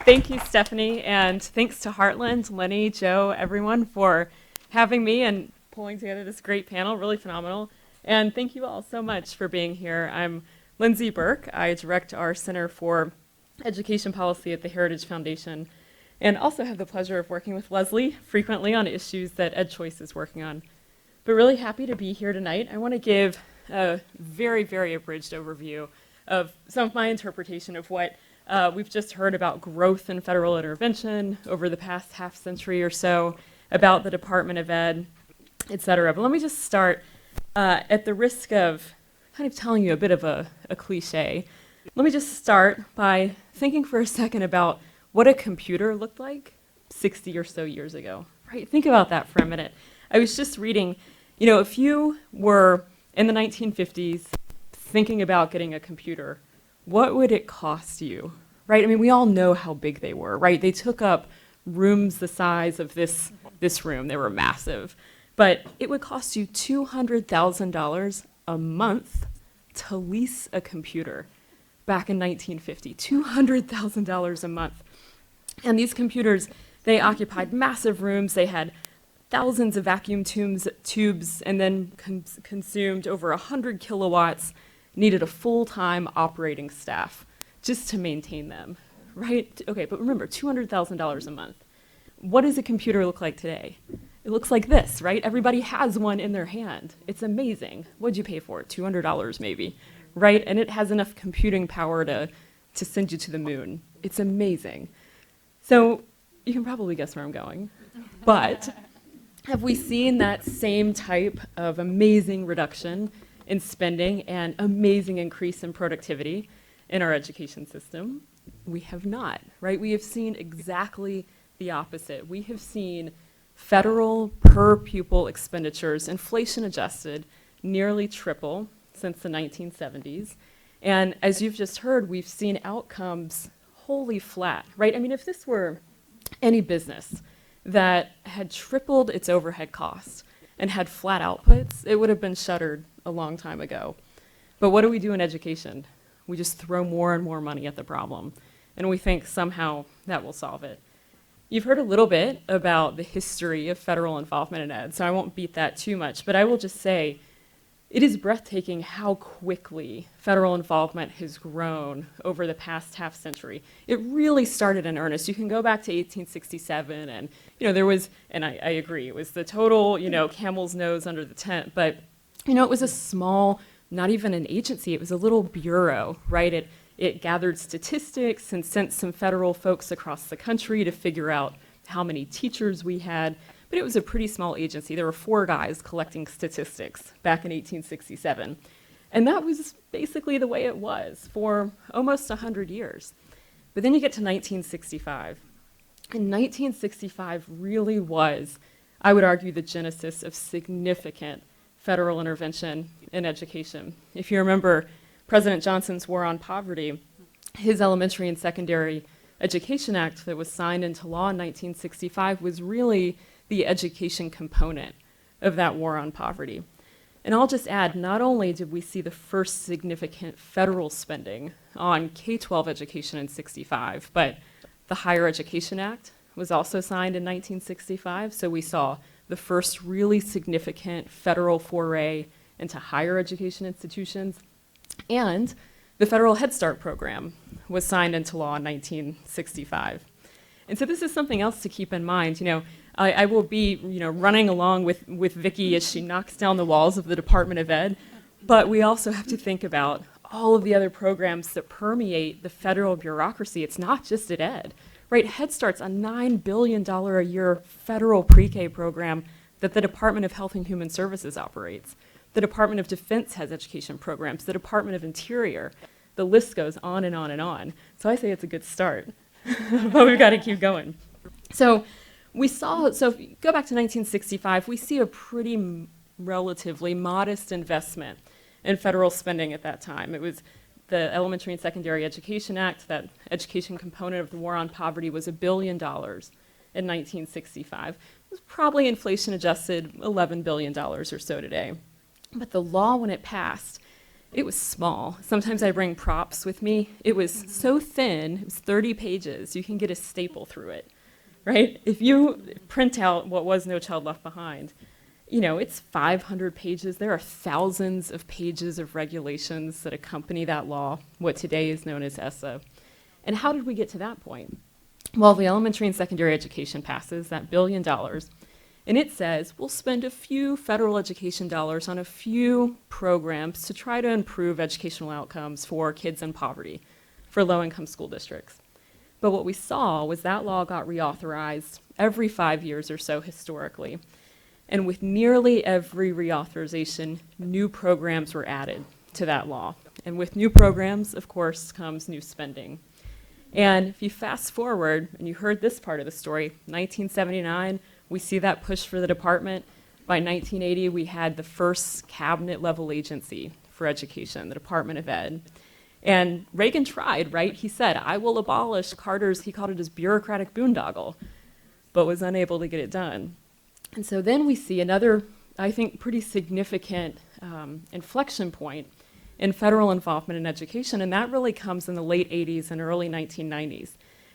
Thank you, Stephanie, and thanks to Heartland, Lenny, Joe, everyone for having me and pulling together this great panel, really phenomenal. And thank you all so much for being here. I'm Lindsay Burke. I direct our Center for Education Policy at the Heritage Foundation, and also have the pleasure of working with Leslie frequently on issues that EdChoice is working on. But really happy to be here tonight. I want to give a very, very abridged overview of some of my interpretation of what we've just heard about growth in federal intervention over the past half century or so, about the Department of Ed, et cetera. But let me just start at the risk of kind of telling you a bit of a cliche. Let me just start by thinking for a second about what a computer looked like 60 or so years ago, right? Think about that for a minute. I was just reading, you know, if you were in the 1950s thinking about getting a computer, what would it cost you, right? I mean, we all know how big they were, right? They took up rooms the size of this room. They were massive. But it would cost you $200,000 a month to lease a computer back in 1950. $200,000 a month. And these computers, they occupied massive rooms. They had thousands of vacuum tubes, and then consumed over 100 kilowatts, needed a full-time operating staff just to maintain them, right? Okay, but remember, $200,000 a month. What does a computer look like today? It looks like this, right? Everybody has one in their hand. It's amazing. What'd you pay for it? $200 maybe, right? And it has enough computing power to send you to the moon. It's amazing. So you can probably guess where I'm going. But have we seen that same type of amazing reduction in spending and amazing increase in productivity in our education system? We have not, right? We have seen exactly the opposite. We have seen federal per pupil expenditures, inflation adjusted, nearly triple since the 1970s. And as you've just heard, we've seen outcomes wholly flat, right? I mean, if this were any business that had tripled its overhead costs and had flat outputs, it would have been shuttered a long time ago. But what do we do in education? We just throw more and more money at the problem, and we think somehow that will solve it. You've heard a little bit about the history of federal involvement in ed, so I won't beat that too much, but I will just say it is breathtaking how quickly federal involvement has grown over the past half century. It really started in earnest. You can go back to 1867 and, there was, and I agree, it was the total, camel's nose under the tent, but, it was a small, not even an agency, it was a little bureau, right? It gathered statistics and sent some federal folks across the country to figure out how many teachers we had. But it was a pretty small agency. There were 4 guys collecting statistics back in 1867. And that was basically the way it was for almost 100 years. But then you get to 1965. And 1965 really was, I would argue, the genesis of significant federal intervention in education. If you remember President Johnson's War on Poverty, his Elementary and Secondary Education Act that was signed into law in 1965 was really the education component of that war on poverty. And I'll just add, not only did we see the first significant federal spending on K-12 education in 65, but the Higher Education Act was also signed in 1965, so we saw the first really significant federal foray into higher education institutions. And the federal Head Start program was signed into law in 1965. And so this is something else to keep in mind. I will be, running along with Vicki as she knocks down the walls of the Department of Ed, but we also have to think about all of the other programs that permeate the federal bureaucracy. It's not just at Ed, right? Head Start's a $9 billion a year federal pre-K program that the Department of Health and Human Services operates. The Department of Defense has education programs, the Department of Interior. The list goes on and on and on. So I say it's a good start, but we've got to keep going. So if you go back to 1965, we see a pretty relatively modest investment in federal spending at that time. It was the Elementary and Secondary Education Act, that education component of the war on poverty was $1 billion in 1965. It was probably inflation adjusted $11 billion or so today. But the law, when it passed, it was small. Sometimes I bring props with me. It was so thin, it was 30 pages, you can get a staple through it, right? If you print out what was No Child Left Behind, it's 500 pages. There are thousands of pages of regulations that accompany that law, what today is known as ESSA. And how did we get to that point? Well, the elementary and secondary education passes, that $1 billion, and it says we'll spend a few federal education dollars on a few programs to try to improve educational outcomes for kids in poverty, for low-income school districts. But what we saw was that law got reauthorized every 5 years or so historically. And with nearly every reauthorization, new programs were added to that law. And with new programs, of course, comes new spending. And if you fast forward, and you heard this part of the story, 1979, we see that push for the department. By 1980, we had the first cabinet-level agency for education, the Department of Ed. And Reagan tried, right? He said, I will abolish Carter's, he called it his bureaucratic boondoggle, but was unable to get it done. And so then we see another, I think, pretty significant inflection point in federal involvement in education, and that really comes in the late 80s and early 1990s.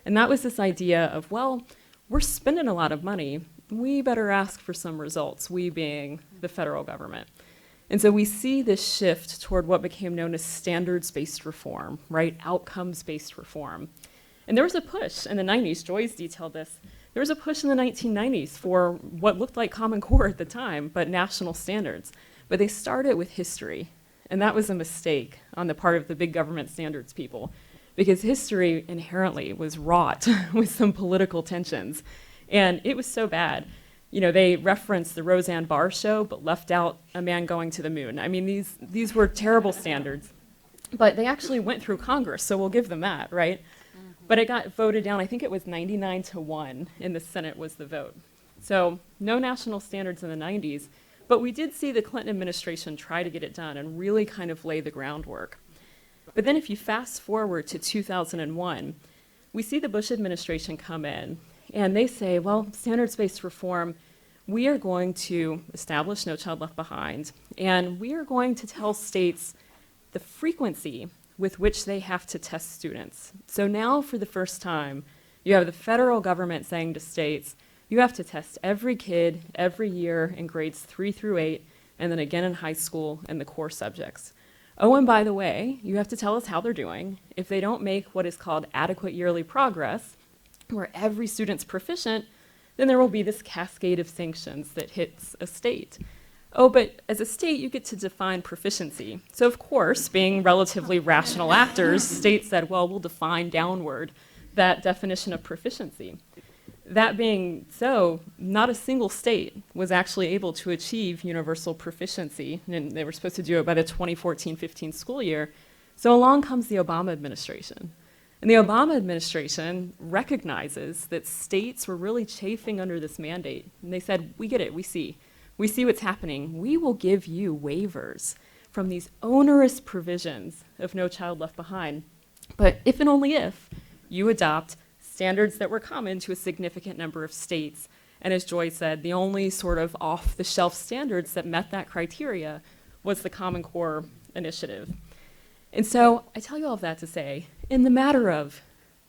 And that was this idea of, well, we're spending a lot of money, we better ask for some results, we being the federal government. And so we see this shift toward what became known as standards-based reform, right? Outcomes-based reform. And there was a push in the 90s, Joy's detailed this, there was a push in the 1990s for what looked like Common Core at the time, but national standards. But they started with history, and that was a mistake on the part of the big government standards people, because history inherently was wrought with some political tensions. And it was so bad. They referenced the Roseanne Barr show, but left out a man going to the moon. I mean, these were terrible standards. But they actually went through Congress, so we'll give them that, right? But it got voted down, I think it was 99-1 in the Senate was the vote. So no national standards in the 90s, but we did see the Clinton administration try to get it done and really kind of lay the groundwork. But then if you fast forward to 2001, we see the Bush administration come in and they say, well, standards-based reform, we are going to establish No Child Left Behind, and we are going to tell states the frequency with which they have to test students. So now for the first time, you have the federal government saying to states, you have to test every kid every year in grades 3 through 8, and then again in high school in the core subjects. Oh, and by the way, you have to tell us how they're doing. If they don't make what is called adequate yearly progress, where every student's proficient, then there will be this cascade of sanctions that hits a state. Oh, but as a state, you get to define proficiency. So of course, being relatively rational actors, states said, well, we'll define downward that definition of proficiency. That being so, not a single state was actually able to achieve universal proficiency, and they were supposed to do it by the 2014-15 school year. So along comes the Obama administration. And the Obama administration recognizes that states were really chafing under this mandate. And they said, we get it, we see what's happening. We will give you waivers from these onerous provisions of No Child Left Behind. But if and only if you adopt standards that were common to a significant number of states. And as Joy said, the only sort of off-the-shelf standards that met that criteria was the Common Core initiative. And so I tell you all of that to say, in the matter of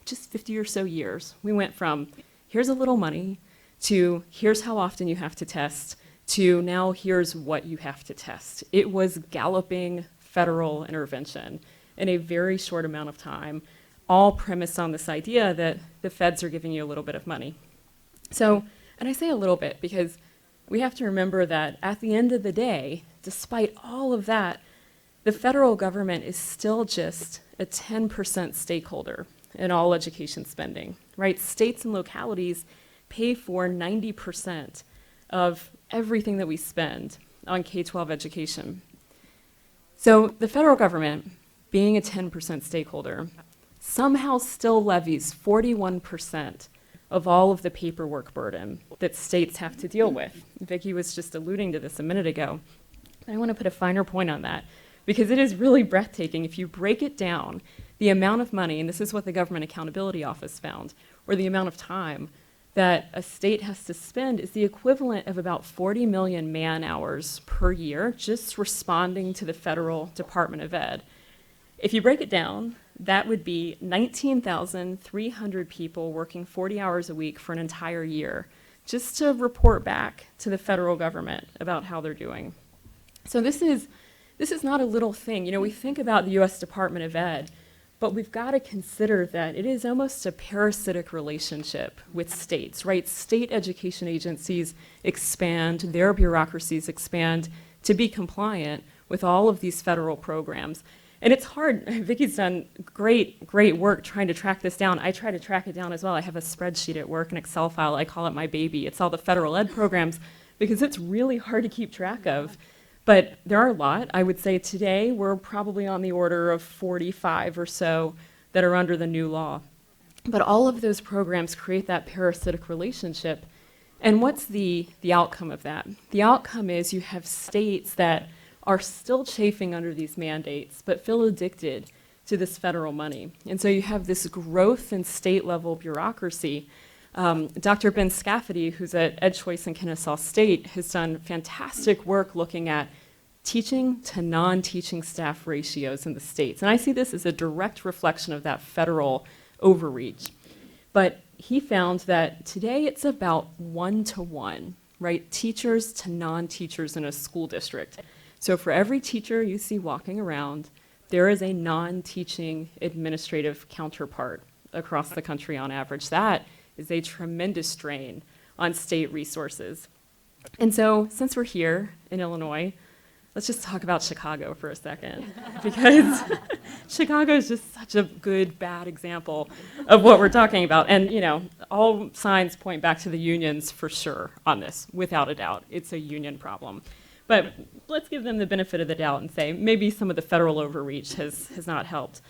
just 50 or so years, we went from here's a little money to here's how often you have to test to now here's what you have to test. It was galloping federal intervention in a very short amount of time, all premised on this idea that the feds are giving you a little bit of money. So, and I say a little bit because we have to remember that at the end of the day, despite all of that, the federal government is still just a 10% stakeholder in all education spending, right? States and localities pay for 90% of everything that we spend on K-12 education. So the federal government, being a 10% stakeholder, somehow still levies 41% of all of the paperwork burden that states have to deal with. Vicki was just alluding to this a minute ago. I want to put a finer point on that because it is really breathtaking. If you break it down, the amount of money, and this is what the Government Accountability Office found, or the amount of time that a state has to spend is the equivalent of about 40 million man-hours per year just responding to the federal Department of Ed. If you break it down, that would be 19,300 people working 40 hours a week for an entire year just to report back to the federal government about how they're doing. So this is not a little thing. You know, we think about the U.S. Department of Ed, but we've got to consider that it is almost a parasitic relationship with states, right? State education agencies expand, their bureaucracies expand to be compliant with all of these federal programs. And it's hard. Vicki's done great work trying to track this down. I try to track it down as well. I have a spreadsheet at work, an Excel file. I call it my baby. It's all the federal ed programs because it's really hard to keep track of. But there are a lot. I would say today we're probably on the order of 45 or so that are under the new law. But all of those programs create that parasitic relationship. And what's the outcome of that? The outcome is you have states that are still chafing under these mandates, but feel addicted to this federal money. And so you have this growth in state-level bureaucracy. Dr. Ben Scafferty, who's at Ed Choice in Kennesaw State, has done fantastic work looking at teaching to non-teaching staff ratios in the states. And I see this as a direct reflection of that federal overreach. But he found that today it's about 1-to-1, right? Teachers to non-teachers in a school district. So for every teacher you see walking around, there is a non-teaching administrative counterpart across the country on average. That is a tremendous drain on state resources. And so since we're here in Illinois, let's just talk about Chicago for a second, because Chicago is just such a good, bad example of what we're talking about. And, you know, all signs point back to the unions for sure on this, without a doubt. It's a union problem. But let's give them the benefit of the doubt and say maybe some of the federal overreach has not helped.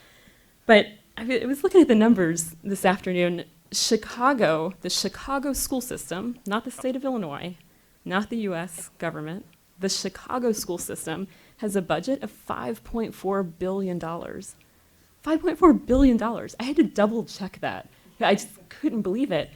But I was looking at the numbers this afternoon. Chicago, the Chicago school system, not the state of Illinois, not the U.S. government, the Chicago school system has a budget of $5.4 billion. $5.4 billion. I had to double check that. I just couldn't believe it.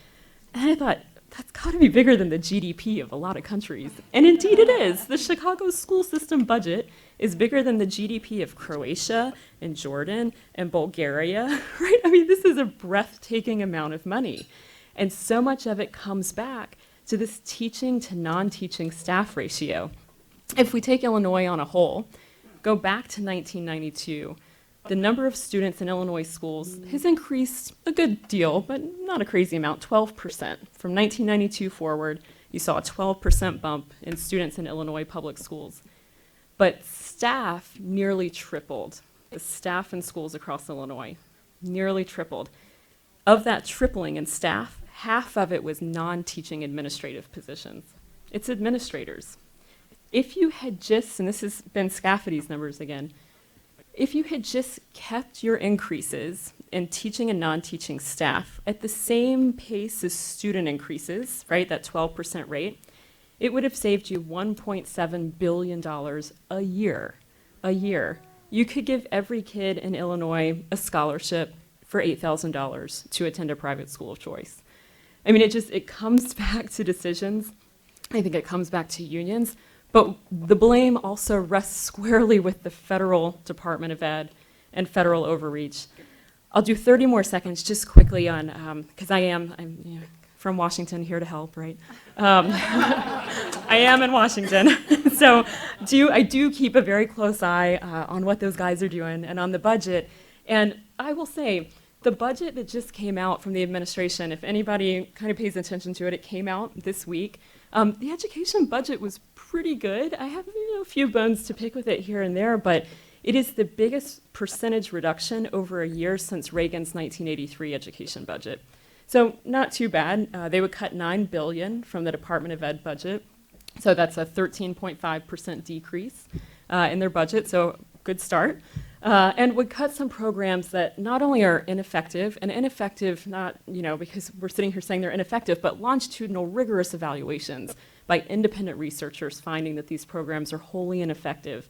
And I thought, that's got to be bigger than the GDP of a lot of countries. And indeed it is. The Chicago school system budget is bigger than the GDP of Croatia and Jordan and Bulgaria, right? I mean, this is a breathtaking amount of money. And so much of it comes back to this teaching to non-teaching staff ratio. If we take Illinois on a whole, go back to 1992, the number of students in Illinois schools has increased a good deal, but not a crazy amount, 12%. From 1992 forward, you saw a 12% bump in students in Illinois public schools. But staff nearly tripled. The staff in schools across Illinois nearly tripled. Of that tripling in staff, half of it was non-teaching administrative positions. It's administrators. If you had just, and this has been Scaffody's numbers again, if you had just kept your increases in teaching and non-teaching staff at the same pace as student increases, right, that 12% rate, it would have saved you $1.7 billion a year. A year. You could give every kid in Illinois a scholarship for $8,000 to attend a private school of choice. I mean, it comes back to decisions. I think it comes back to unions. But the blame also rests squarely with the federal Department of Ed and federal overreach. I'll do 30 more seconds just quickly on, because I'm from Washington, here to help, right? I am in Washington. So I do keep a very close eye on what those guys are doing and on the budget. And I will say, the budget that just came out from the administration, if anybody kind of pays attention to it, it came out this week. The education budget was pretty good. I have a few bones to pick with it here and there, but it is the biggest percentage reduction over a year since Reagan's 1983 education budget. So not too bad. They would cut $9 billion from the Department of Ed budget. So that's a 13.5% decrease in their budget, so good start. And would cut some programs that not only are ineffective, and ineffective not, because we're sitting here saying they're ineffective, but longitudinal rigorous evaluations by independent researchers finding that these programs are wholly ineffective.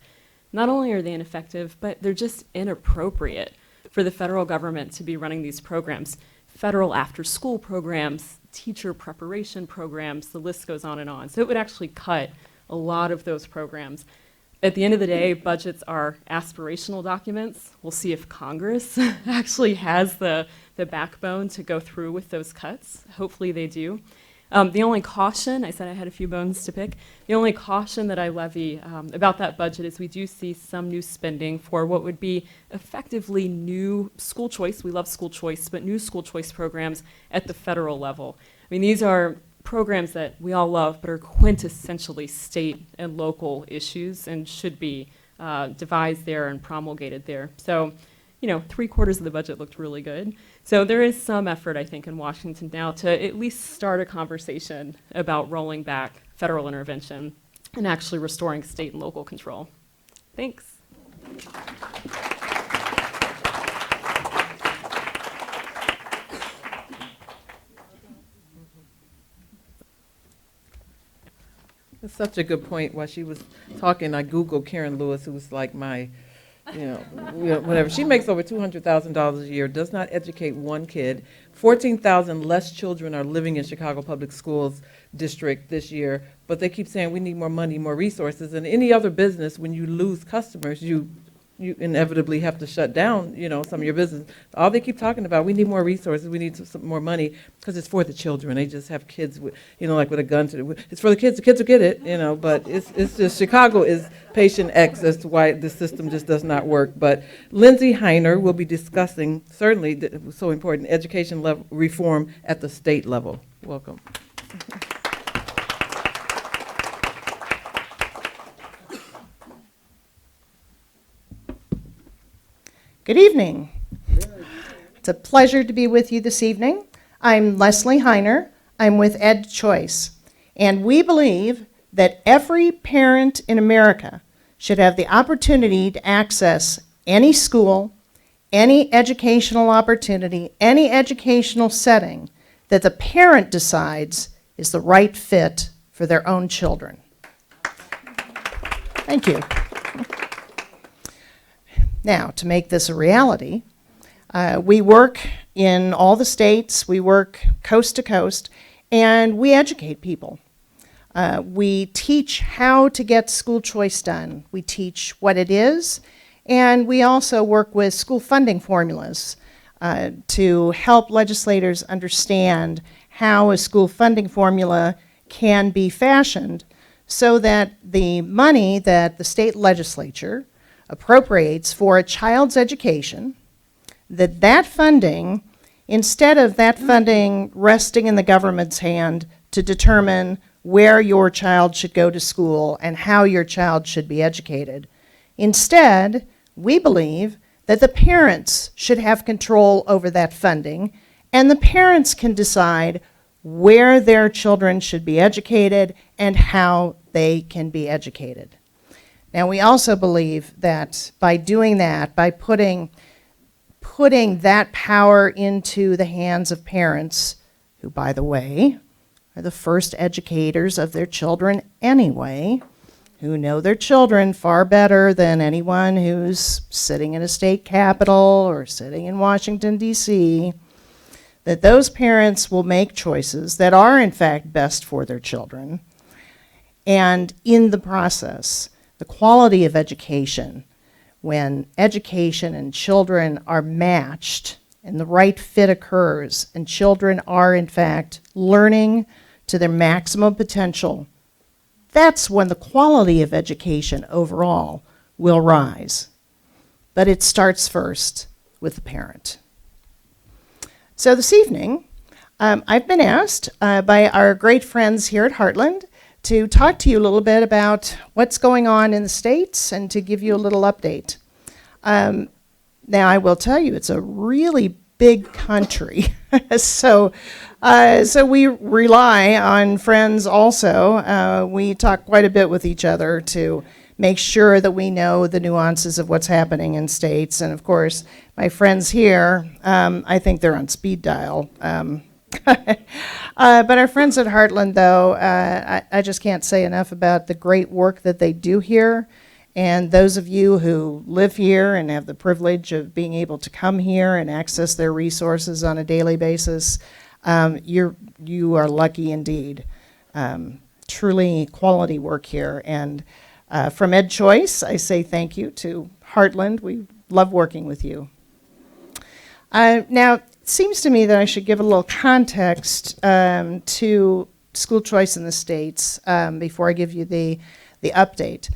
Not only are they ineffective, but they're just inappropriate for the federal government to be running these programs. Federal after-school programs, teacher preparation programs, the list goes on and on. So it would actually cut a lot of those programs. At the end of the day, budgets are aspirational documents. We'll see if Congress actually has the backbone to go through with those cuts. Hopefully they do. The only caution, I said I had a few bones to pick, the only caution that I levy about that budget is we do see some new spending for what would be effectively new school choice. We love school choice, but new school choice programs at the federal level. I mean, these are programs that we all love, but are quintessentially state and local issues and should be devised there and promulgated there. So, 3/4 of the budget looked really good. So there is some effort, I think, in Washington now to at least start a conversation about rolling back federal intervention and actually restoring state and local control. Thanks. That's such a good point. While she was talking, I Googled Karen Lewis, who's like my, whatever. She makes over $200,000 a year, does not educate one kid. 14,000 less children are living in Chicago Public Schools district this year, but they keep saying we need more money, more resources. And any other business, when you lose customers, you inevitably have to shut down, some of your business. All they keep talking about, we need more resources, we need some more money, because it's for the children. They just have kids with, like with a gun it's for the kids will get it, but it's just, Chicago is patient X as to why the system just does not work. But Lindsay Heiner will be discussing, certainly, so important, education level reform at the state level. Welcome. Good evening. It's a pleasure to be with you this evening. I'm Leslie Heiner. I'm with Ed Choice. And we believe that every parent in America should have the opportunity to access any school, any educational opportunity, any educational setting that the parent decides is the right fit for their own children. Thank you. Now, to make this a reality, we work in all the states, we work coast to coast, and we educate people. We teach how to get school choice done. We teach what it is, and we also work with school funding formulas to help legislators understand how a school funding formula can be fashioned so that the money that the state legislature appropriates for a child's education, that funding, instead of that funding resting in the government's hand to determine where your child should go to school and how your child should be educated, instead, we believe that the parents should have control over that funding, and the parents can decide where their children should be educated and how they can be educated. Now, we also believe that by doing that, by putting that power into the hands of parents, who, by the way, are the first educators of their children anyway, who know their children far better than anyone who's sitting in a state capitol or sitting in Washington, D.C., that those parents will make choices that are, in fact, best for their children. And in the process, the quality of education, when education and children are matched and the right fit occurs and children are, in fact, learning to their maximum potential, that's when the quality of education overall will rise. But it starts first with the parent. So this evening, I've been asked by our great friends here at Heartland to talk to you a little bit about what's going on in the States and to give you a little update. Now, I will tell you, it's a really big country. So we rely on friends also. We talk quite a bit with each other to make sure that we know the nuances of what's happening in states. And of course, my friends here, I think they're on speed dial. But our friends at Heartland, though, I just can't say enough about the great work that they do here. And those of you who live here and have the privilege of being able to come here and access their resources on a daily basis, you are lucky indeed. Truly quality work here. And from Ed Choice, I say thank you to Heartland. We love working with you. Now, it seems to me that I should give a little context to school choice in the States before I give you the update.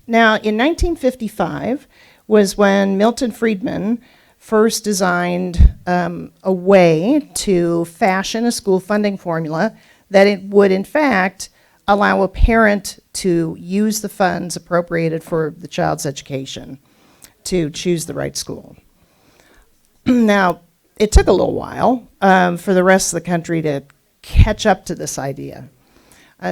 Now, in 1955 was when Milton Friedman first designed a way to fashion a school funding formula that it would, in fact, allow a parent to use the funds appropriated for the child's education to choose the right school. Now, it took a little while for the rest of the country to catch up to this idea.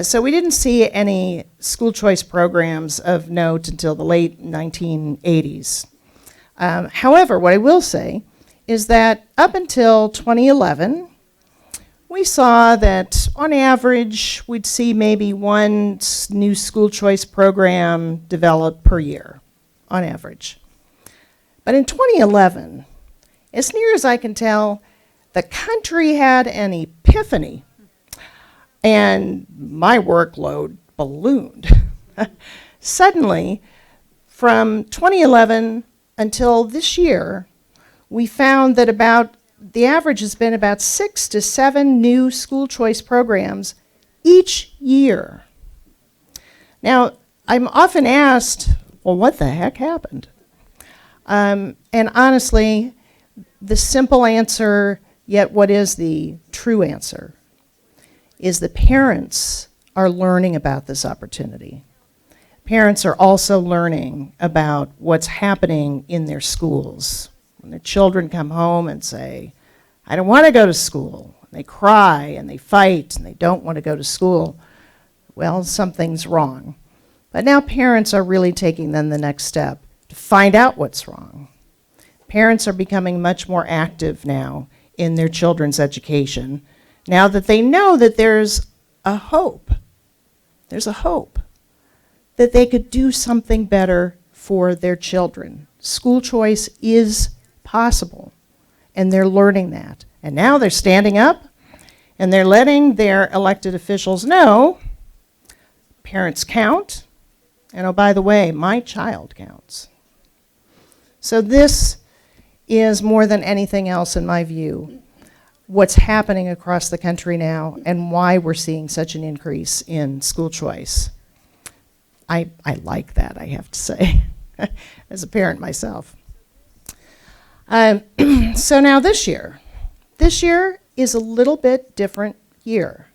So we didn't see any school choice programs of note until the late 1980s. However, what I will say is that up until 2011, we saw that on average, we'd see maybe one new school choice program developed per year, on average. But in 2011, as near as I can tell, the country had an epiphany, and my workload ballooned. Suddenly, from 2011 until this year, we found that the average has been about 6 to 7 new school choice programs each year. Now, I'm often asked, well, what the heck happened? And honestly, the simple answer, yet what is the true answer, is that parents are learning about this opportunity. Parents are also learning about what's happening in their schools. When their children come home and say, I don't want to go to school, and they cry and they fight and they don't want to go to school, well, something's wrong. But now parents are really taking then the next step to find out what's wrong. Parents are becoming much more active now in their children's education, now that they know that there's a hope. There's a hope that they could do something better for their children. School choice is possible, and they're learning that. And now they're standing up, and they're letting their elected officials know parents count, and oh, by the way, my child counts. So this is more than anything else, in my view, what's happening across the country now and why we're seeing such an increase in school choice. I like that, I have to say, as a parent myself. So now this year is a little bit different year.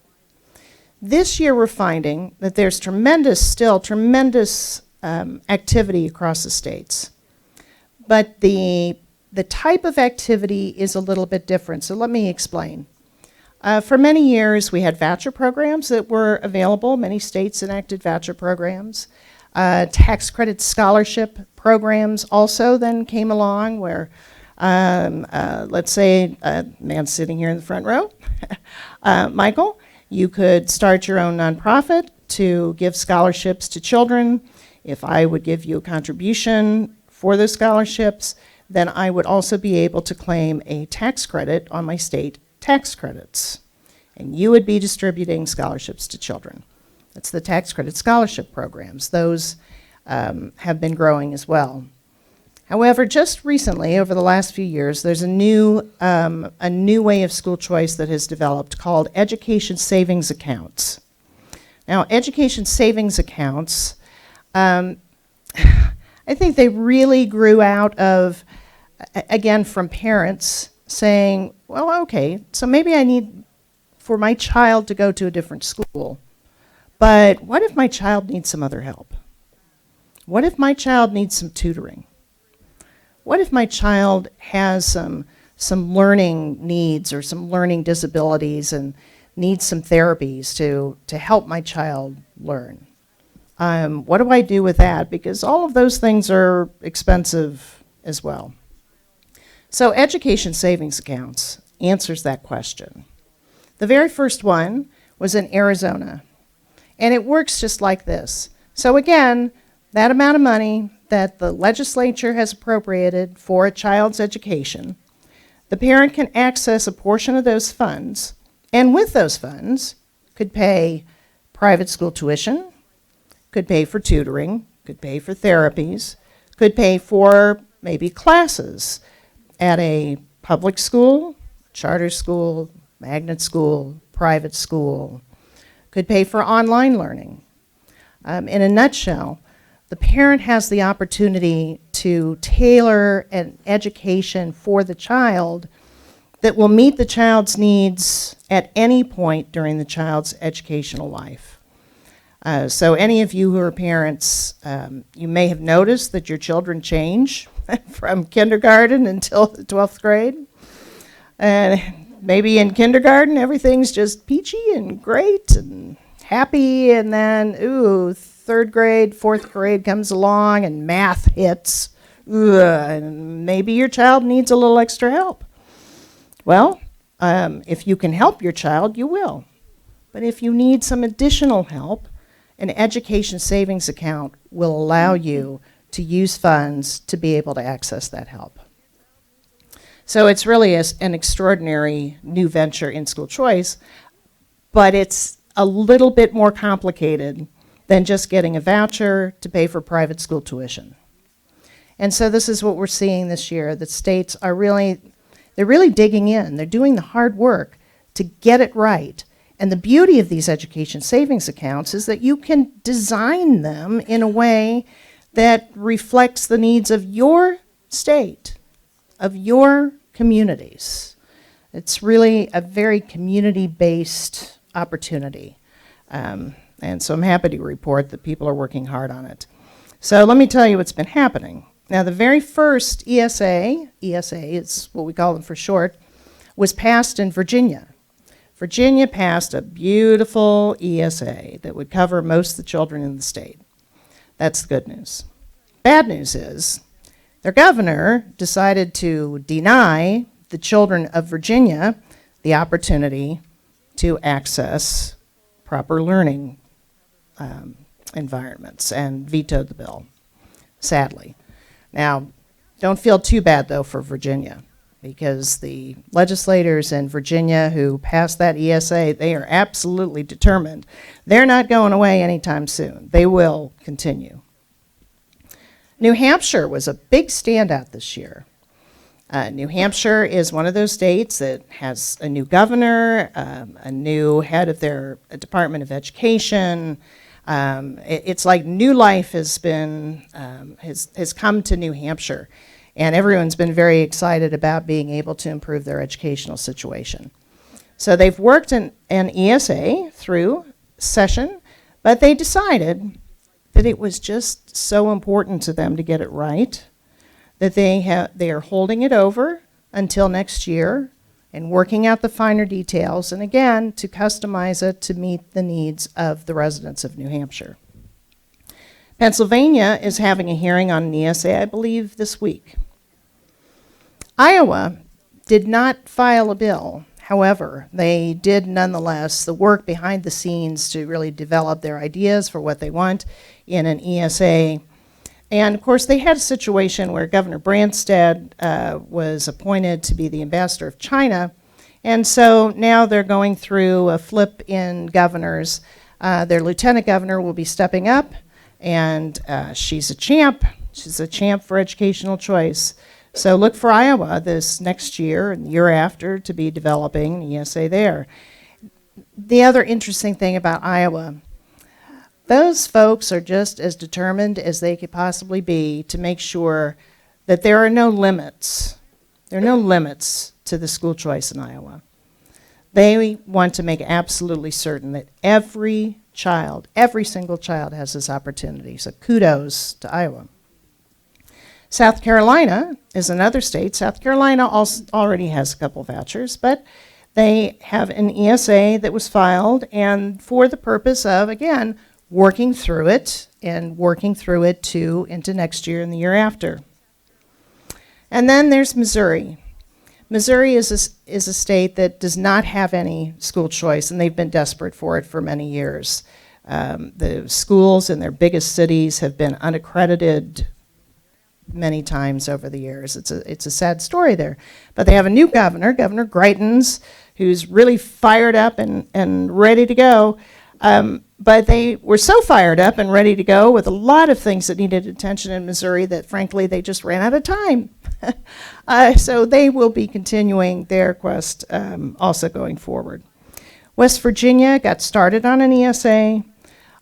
This year we're finding that there's tremendous activity across the states. But the type of activity is a little bit different, so let me explain. For many years, we had voucher programs that were available. Many states enacted voucher programs. Tax credit scholarship programs also then came along where, let's say, a man sitting here in the front row, Michael, you could start your own nonprofit to give scholarships to children. If I would give you a contribution for those scholarships, then I would also be able to claim a tax credit on my state tax credits. And you would be distributing scholarships to children. That's the tax credit scholarship programs. Those have been growing as well. However, just recently, over the last few years, there's a new way of school choice that has developed called education savings accounts. Now, education savings accounts, I think they really grew out of, again, from parents saying, well, okay, so maybe I need for my child to go to a different school, but what if my child needs some other help? What if my child needs some tutoring? What if my child has some learning needs or some learning disabilities and needs some therapies to help my child learn? What do I do with that? Because all of those things are expensive as well. So education savings accounts answers that question. The very first one was in Arizona, and it works just like this. So again, that amount of money that the legislature has appropriated for a child's education, the parent can access a portion of those funds, and with those funds could pay private school tuition, could pay for tutoring, could pay for therapies, could pay for maybe classes at a public school, charter school, magnet school, private school, could pay for online learning. In a nutshell, the parent has the opportunity to tailor an education for the child that will meet the child's needs at any point during the child's educational life. So any of you who are parents, you may have noticed that your children change from kindergarten until the 12th grade. And maybe in kindergarten, everything's just peachy and great and happy, and then, ooh, third grade, fourth grade comes along and math hits, and maybe your child needs a little extra help. Well, if you can help your child, you will. But if you need some additional help, an education savings account will allow you to use funds to be able to access that help. So it's really an extraordinary new venture in school choice, but it's a little bit more complicated than just getting a voucher to pay for private school tuition. And so this is what we're seeing this year. The states are really digging in. They're doing the hard work to get it right. And the beauty of these education savings accounts is that you can design them in a way that reflects the needs of your state, of your communities. It's really a very community-based opportunity. And so I'm happy to report that people are working hard on it. So let me tell you what's been happening. Now, the very first ESA is what we call them for short, was passed in Virginia. Virginia passed a beautiful ESA that would cover most of the children in the state. That's the good news. Bad news is their governor decided to deny the children of Virginia the opportunity to access proper learning environments and vetoed the bill, sadly. Now, don't feel too bad, though, for Virginia, because the legislators in Virginia who passed that ESA, they are absolutely determined. They're not going away anytime soon. They will continue. New Hampshire was a big standout this year. New Hampshire is one of those states that has a new governor, a new head of their Department of Education. It's like new life has come to New Hampshire, and everyone's been very excited about being able to improve their educational situation. So they've worked an ESA through session, but they decided that it was just so important to them to get it right that they are holding it over until next year and working out the finer details, and again, to customize it to meet the needs of the residents of New Hampshire. Pennsylvania is having a hearing on an ESA, I believe, this week. Iowa did not file a bill. However, they did nonetheless the work behind the scenes to really develop their ideas for what they want in an ESA. And of course, they had a situation where Governor Branstad was appointed to be the ambassador of China. And so now they're going through a flip in governors. Their lieutenant governor will be stepping up, and she's a champ. She's a champ for educational choice. So look for Iowa this next year and the year after to be developing an ESA there. The other interesting thing about Iowa, those folks are just as determined as they could possibly be to make sure that there are no limits. There are no limits to the school choice in Iowa. They want to make absolutely certain that every child, every single child has this opportunity. So kudos to Iowa. South Carolina is another state. South Carolina also already has a couple vouchers, but they have an ESA that was filed, and for the purpose of, again, working through it and working through it into next year and the year after. And then there's Missouri. Missouri is a state that does not have any school choice, and they've been desperate for it for many years. The schools in their biggest cities have been unaccredited many times over the years. It's a sad story there. But they have a new governor, Governor Greitens, who's really fired up and ready to go. But they were so fired up and ready to go with a lot of things that needed attention in Missouri that, frankly, they just ran out of time. So they will be continuing their quest also going forward. West Virginia got started on an ESA.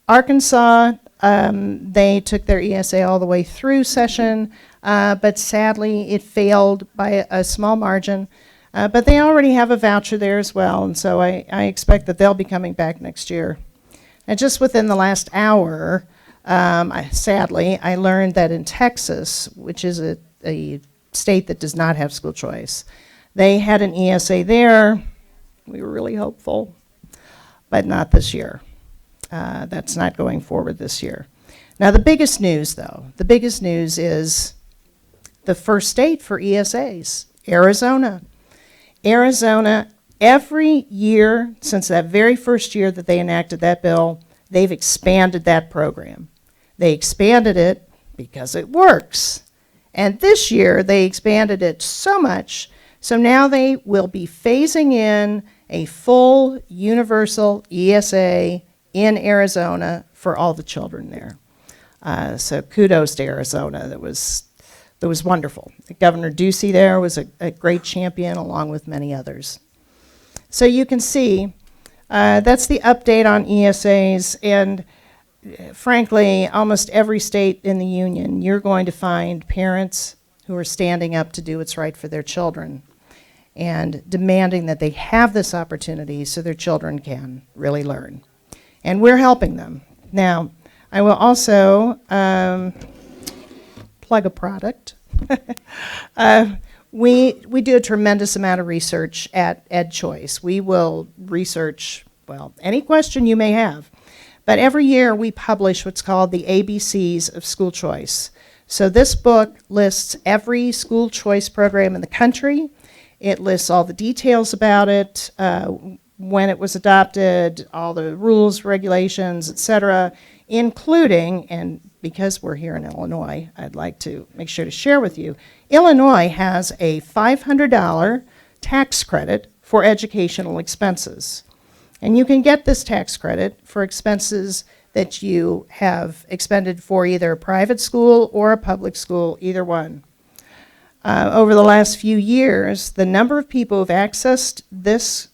Arkansas, they took their ESA all the way through session, but sadly it failed by a small margin. But they already have a voucher there as well, and so I expect that they'll be coming back next year. And just within the last hour, sadly, I learned that in Texas, which is a state that does not have school choice, they had an ESA there. We were really hopeful, but not this year. That's not going forward this year. Now, the biggest news, though, is the first state for ESAs, Arizona. Arizona, every year since that very first year that they enacted that bill, they've expanded that program. They expanded it because it works. And this year, they expanded it so much, so now they will be phasing in a full universal ESA in Arizona for all the children there. So kudos to Arizona. That was wonderful. Governor Ducey there was a great champion along with many others. So you can see that's the update on ESAs, and frankly, almost every state in the union, you're going to find parents who are standing up to do what's right for their children and demanding that they have this opportunity so their children can really learn. And we're helping them. Now, I will also plug a product. We do a tremendous amount of research at EdChoice. We will research, well, any question you may have. But every year we publish what's called the ABCs of school choice. So this book lists every school choice program in the country. It lists all the details about it, when it was adopted, all the rules, regulations, et cetera, including, and because we're here in Illinois, I'd like to make sure to share with you, Illinois has a $500 tax credit for educational expenses. And you can get this tax credit for expenses that you have expended for either a private school or a public school, either one. Over the last few years, the number of people who've accessed this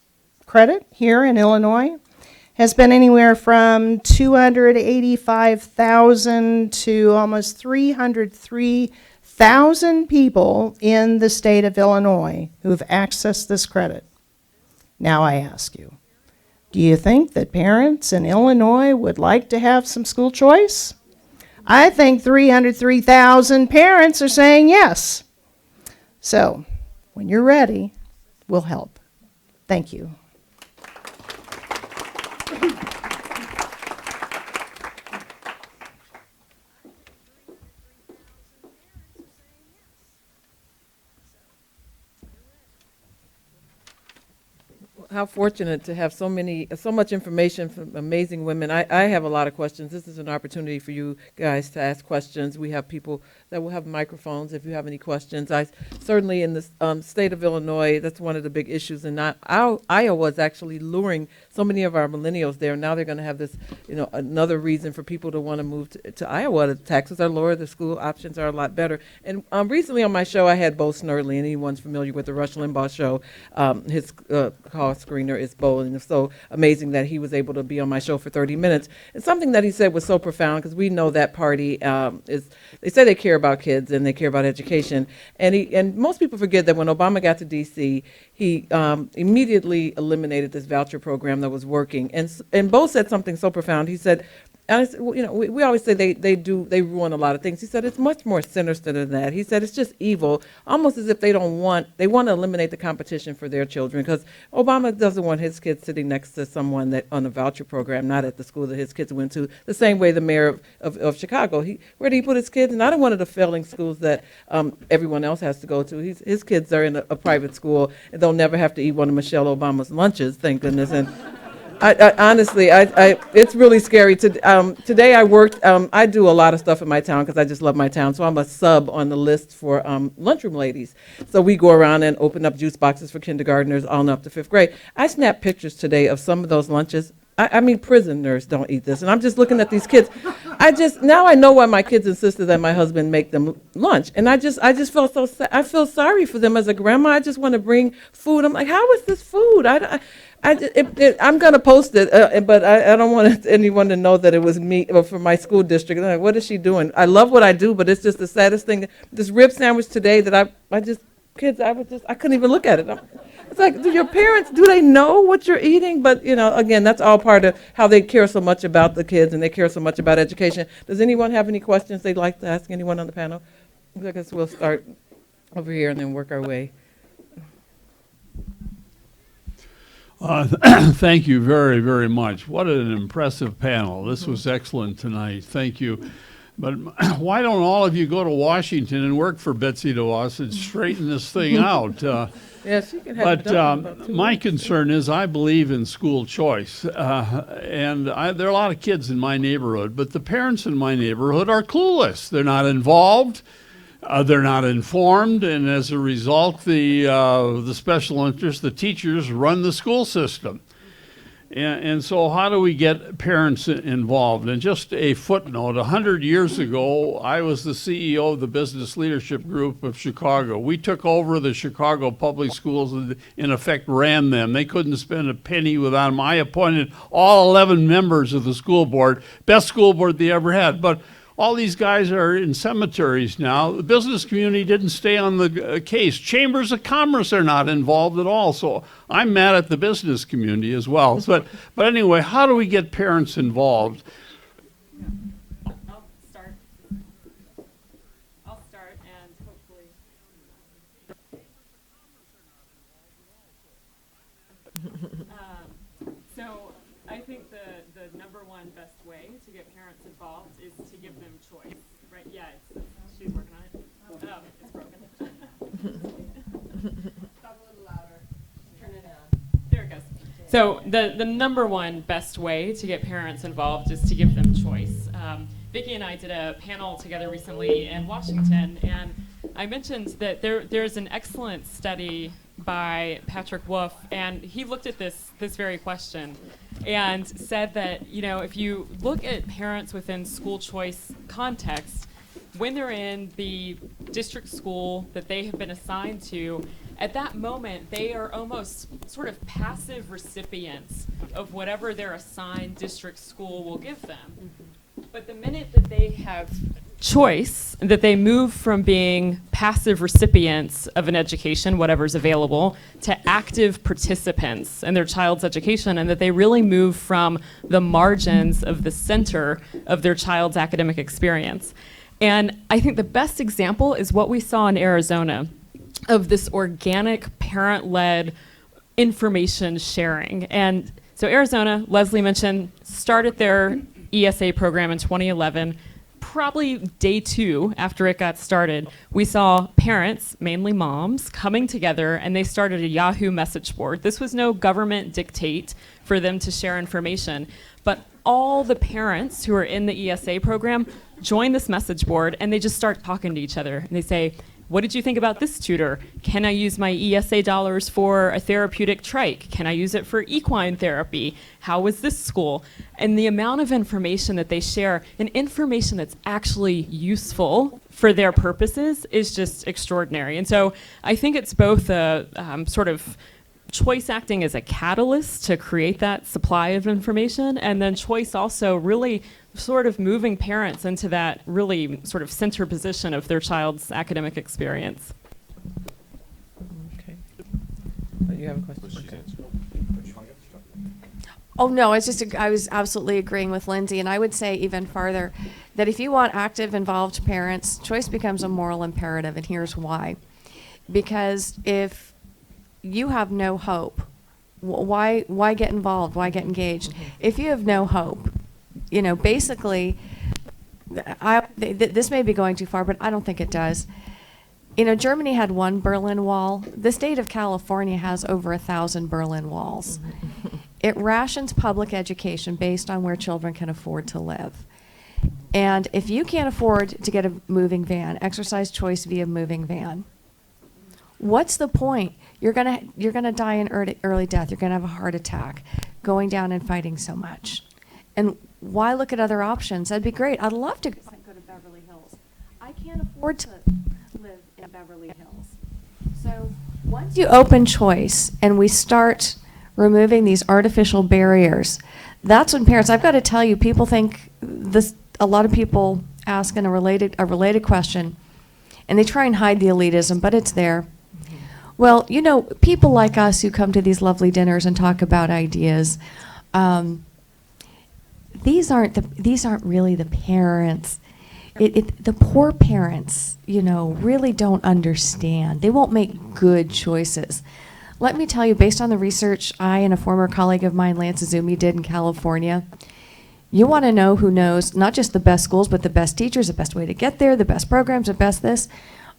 credit here in Illinois has been anywhere from 285,000 to almost 303,000 people in the state of Illinois who've accessed this credit. Now I ask you, do you think that parents in Illinois would like to have some school choice? I think 303,000 parents are saying yes. So, when you're ready, we'll help. Thank you. How fortunate to have so much information from amazing women. I have a lot of questions. This is an opportunity for you guys to ask questions. We have people that will have microphones if you have any questions. I certainly in the state of Illinois, that's one of the big issues. And Iowa is actually luring so many of our millennials there. Now they're going to have this, another reason for people to want to move to Iowa. The taxes are lower, the school options are a lot better. And recently on my show, I had Bo Snerdley. Anyone's familiar with the Rush Limbaugh show, his call screener is Bo, and it's so amazing that he was able to be on my show for 30 minutes. And something that he said was so profound, because we know that party they say they care about kids and they care about education. And most people forget that when Obama got to D.C., he immediately eliminated this voucher program that was working. And Bo said something so profound. He said, and I said, well, we always say they ruin a lot of things. He said it's much more sinister than that. He said it's just evil, almost as if they want to eliminate the competition for their children, because Obama doesn't want his kids sitting next to someone that on a voucher program, not at the school that his kids went to. The same way the mayor of Chicago, where did he put his kids? Not in one of the failing schools that everyone else has to go to. His kids are in a private school, and they'll never have to eat one of Michelle Obama's lunches, thank goodness. And I honestly, it's really scary. Today I worked, I do a lot of stuff in my town because I just love my town, so I'm a sub on the list for lunchroom ladies. So we go around and open up juice boxes for kindergartners all up to 5th grade. I snapped pictures today of some of those lunches. I mean, prisoners don't eat this. And I'm just looking at these kids. Now I know why my kids insisted that my husband make them lunch. And I just felt so sad. I feel sorry for them as a grandma. I just want to bring food. I'm like, how is this food? I'm going to post it, but I don't want anyone to know that it was me or for my school district. Like, what is she doing? I love what I do, but it's just the saddest thing. This rib sandwich today that I couldn't even look at it. It's like, do your parents, do they know what you're eating? But, again, that's all part of how they care so much about the kids and they care so much about education. Does anyone have any questions they'd like to ask anyone on the panel? I guess we'll start over here and then work our way. Thank you very, very much. What an impressive panel. This was excellent tonight. Thank you. But why don't all of you go to Washington and work for Betsy DeVos and straighten this thing out? Yes, you can have it done in about 2 my weeks. concern is I believe in school choice. There are a lot of kids in my neighborhood, but the parents in my neighborhood are clueless. They're not involved. They're not informed, and as a result, the special interests, the teachers, run the school system. And so how do we get parents involved? And just a footnote, 100 years ago, I was the CEO of the Business Leadership Group of Chicago. We took over the Chicago public schools and, in effect, ran them. They couldn't spend a penny without them. I appointed all 11 members of the school board, best school board they ever had. But all these guys are in cemeteries now. The business community didn't stay on the case. Chambers of commerce are not involved at all. So I'm mad at the business community as well. But anyway, how do we get parents involved? I'll start. And hopefully. So I think the number one best way to get parents involved is to give them choice, right? Yeah, it's She's working on it. Oh, it's broken. There it goes. So the number one best way to get parents involved is to give them choice. Vicki and I did a panel together recently in Washington, and I mentioned that there's an excellent study by Patrick Wolf, and he looked at this very question and said that, you know, if you look at parents within school choice context, when they're in the district school that they have been assigned to, at that moment, they are almost sort of passive recipients of whatever their assigned district school will give them. But the minute that they have choice, that they move from being passive recipients of an education, whatever's available, to active participants in their child's education, and that they really move from the margins of the center of their child's academic experience. And I think the best example is what we saw in Arizona of this organic parent-led information sharing. And so Arizona, Leslie mentioned, started their ESA program in 2011. Probably day 2 after it got started, we saw parents, mainly moms, coming together, and they started a Yahoo message board. This was no government dictate for them to share information, but all the parents who are in the ESA program join this message board, and they just start talking to each other. And they say, what did you think about this tutor? Can I use my ESA dollars for a therapeutic trike? Can I use it for equine therapy? How was this school? And the amount of information that they share, and information that's actually useful for their purposes, is just extraordinary. And so I think it's both a sort of choice acting as a catalyst to create that supply of information, and then choice also really sort of moving parents into that really sort of center position of their child's academic experience. Okay. Oh, you have a question? Oh, no, it's just, I was absolutely agreeing with Lindsay, and I would say even farther that if you want active, involved parents, choice becomes a moral imperative, and here's why. Because if you have no hope, why get involved? Why get engaged? If you have no hope, you know, basically, this may be going too far, but I don't think it does. You know, Germany had one Berlin Wall. The state of California has over 1,000 Berlin Walls. It rations public education based on where children can afford to live. And if you can't afford to get a moving van, exercise choice via moving van. What's the point? You're gonna die an early death. You're gonna have a heart attack, going down and fighting so much. And why look at other options? That'd be great. I'd love to go to Beverly Hills. I can't afford to live in Beverly Hills. So once you open choice and we start removing these artificial barriers, that's when parents, I've got to tell you, people think this, a lot of people ask in a related question, and they try and hide the elitism, but it's there. Well, you know, people like us who come to these lovely dinners and talk about ideas, these aren't really the parents. The poor parents, you know, really don't understand. They won't make good choices. Let me tell you, based on the research I and a former colleague of mine, Lance Azumi, did in California, you want to know who knows not just the best schools, but the best teachers, the best way to get there, the best programs, the best this,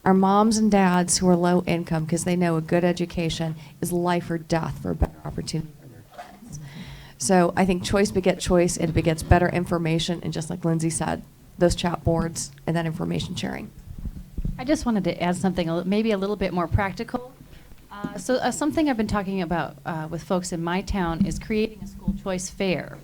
are moms and dads who are low income, because they know a good education is life or death for a better opportunity. So I think choice begets choice, it begets better information, and just like Lindsay said, those chat boards and that information sharing. I just wanted to add something maybe a little bit more practical. So something I've been talking about with folks in my town is creating a school choice fair.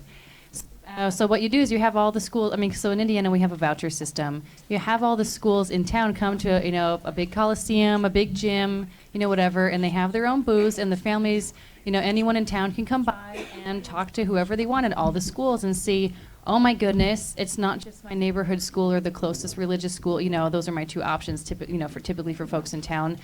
So what you do is you have all the schools, I mean, so in Indiana we have a voucher system. You have all the schools in town come to, you know, a big coliseum, a big gym, you know, whatever, and they have their own booths, and the families, you know, anyone in town can come by and talk to whoever they want at all the schools and see, oh my goodness, it's not just my neighborhood school or the closest religious school, you know, those are my two options, typically for folks in town.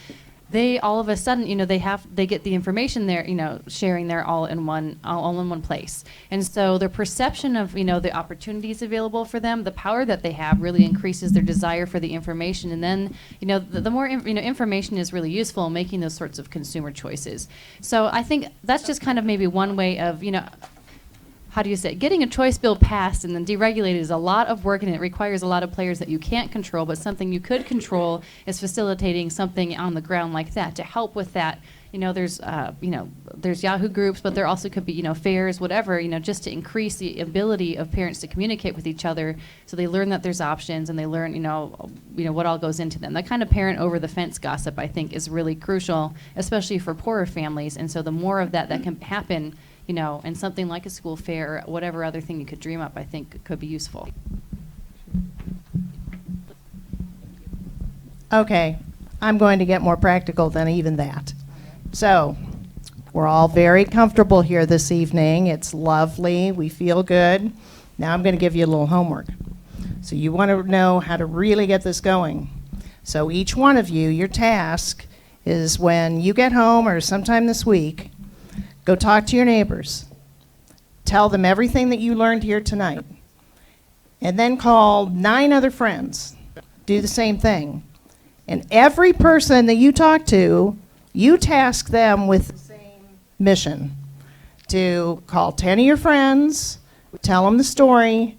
They all of a sudden, you know, they get the information there, you know, sharing there all in one place. And so their perception of, you know, the opportunities available for them, the power that they have really increases their desire for the information. And then, you know, the more information is really useful in making those sorts of consumer choices. So I think that's just kind of maybe one way of, you know, how do you say it? Getting a choice bill passed and then deregulated is a lot of work, and it requires a lot of players that you can't control, but something you could control is facilitating something on the ground like that to help with that. There's Yahoo groups, but there also could be, fairs, whatever, just to increase the ability of parents to communicate with each other, so they learn that there's options and they learn, what all goes into them. That kind of parent over the fence gossip, I think, is really crucial, especially for poorer families. And so the more of that can happen, and something like a school fair or whatever other thing you could dream up, I think could be useful. Okay, I'm going to get more practical than even that. So, we're all very comfortable here this evening. It's lovely. We feel good. Now I'm going to give you a little homework. So you want to know how to really get this going. So each one of you, your task is when you get home or sometime this week, go talk to your neighbors. Tell them everything that you learned here tonight. And then call 9 other friends. Do the same thing. And every person that you talk to, you task them with the same mission. To call 10 of your friends, tell them the story.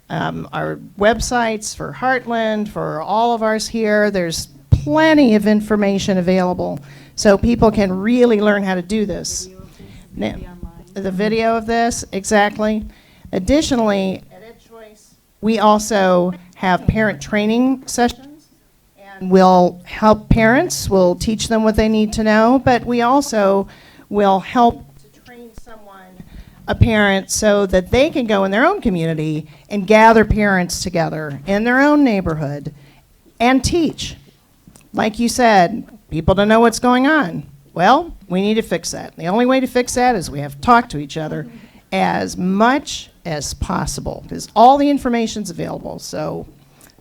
Our websites for Heartland, for all of ours here, there's plenty of information available so people can really learn how to do this. Now, the video of this, exactly. Additionally, at EdChoice, we also have parent training sessions. We'll help parents, we'll teach them what they need to know, but we also will help to train someone, a parent, so that they can go in their own community and gather parents together in their own neighborhood and teach. Like you said, people don't know what's going on. Well, we need to fix that. The only way to fix that is we have to talk to each other as much as possible, because all the information's available. So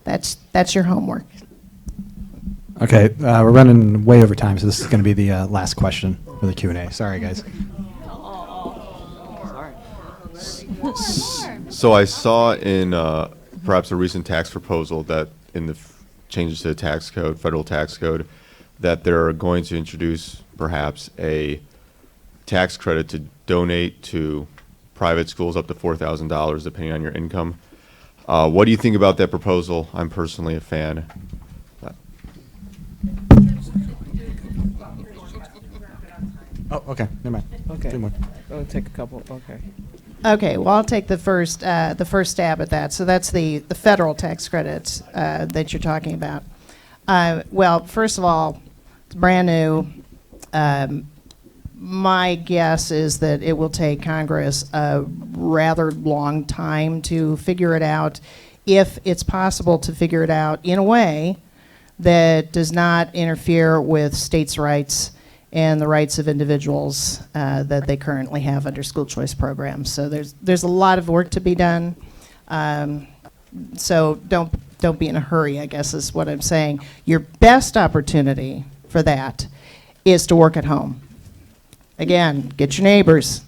that's your homework. Okay, we're running way over time, so this is going to be the last question for the Q&A. Sorry, guys. So I saw in perhaps a recent tax proposal that in the changes to the tax code, federal tax code, that they're going to introduce perhaps a tax credit to donate to private schools up to $4,000 depending on your income. What do you think about that proposal? I'm personally a fan. Oh, okay, never mind. Okay. 2 more. I'll take a couple, okay. Okay, well, I'll take the first stab at that. So that's the federal tax credits that you're talking about. Well, first of all, it's brand new. My guess is that it will take Congress a rather long time to figure it out, if it's possible to figure it out in a way that does not interfere with states' rights and the rights of individuals that they currently have under school choice programs. So there's a lot of work to be done. So don't be in a hurry, I guess is what I'm saying. Your best opportunity for that is to work at home. Again, get your neighbors.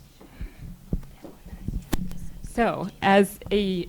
So, as the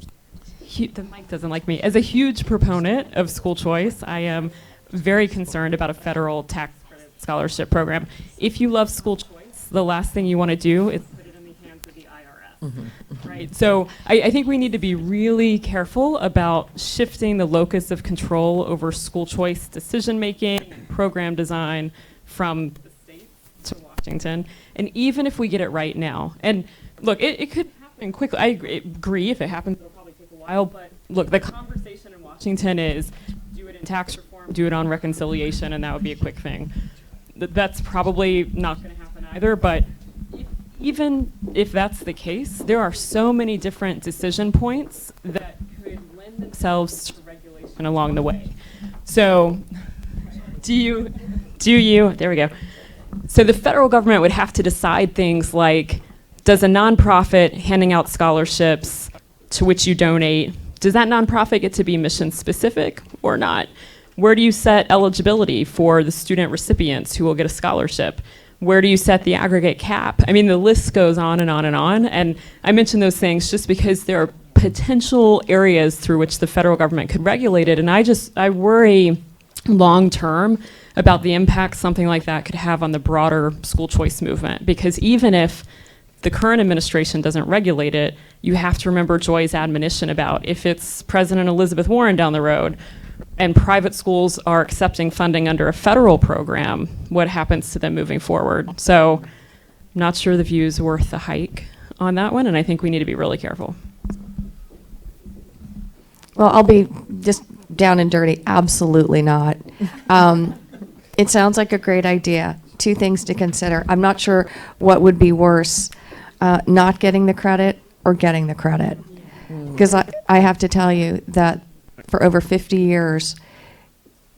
mic doesn't like me. As a huge proponent of school choice, I am very concerned about a federal tax credit scholarship program. If you love school choice, the last thing you want to do is put it in the hands of the IRS, right? So I think we need to be really careful about shifting the locus of control over school choice decision-making and program design from the states to Washington. And even if we get it right now, and look, it could happen quickly. I agree if it happens, it'll probably take a while, but look, the conversation in Washington is do it in tax reform, do it on reconciliation, and that would be a quick thing. That's probably not going to happen either, but even if that's the case, there are so many different decision points that could lend themselves to regulation along the way. So do you, there we go. So the federal government would have to decide things like, does a nonprofit handing out scholarships to which you donate, does that nonprofit get to be mission specific or not? Where do you set eligibility for the student recipients who will get a scholarship? Where do you set the aggregate cap? I mean, the list goes on and on and on. And I mention those things just because there are potential areas through which the federal government could regulate it. And I worry long term about the impact something like that could have on the broader school choice movement. Because even if the current administration doesn't regulate it, you have to remember Joy's admonition about if it's President Elizabeth Warren down the road and private schools are accepting funding under a federal program, what happens to them moving forward? So I'm not sure the view is worth the hike on that one, and I think we need to be really careful. Well, I'll be just down and dirty. Absolutely not. It sounds like a great idea. Two things to consider. I'm not sure what would be worse, not getting the credit or getting the credit. Because I have to tell you that for over 50 years,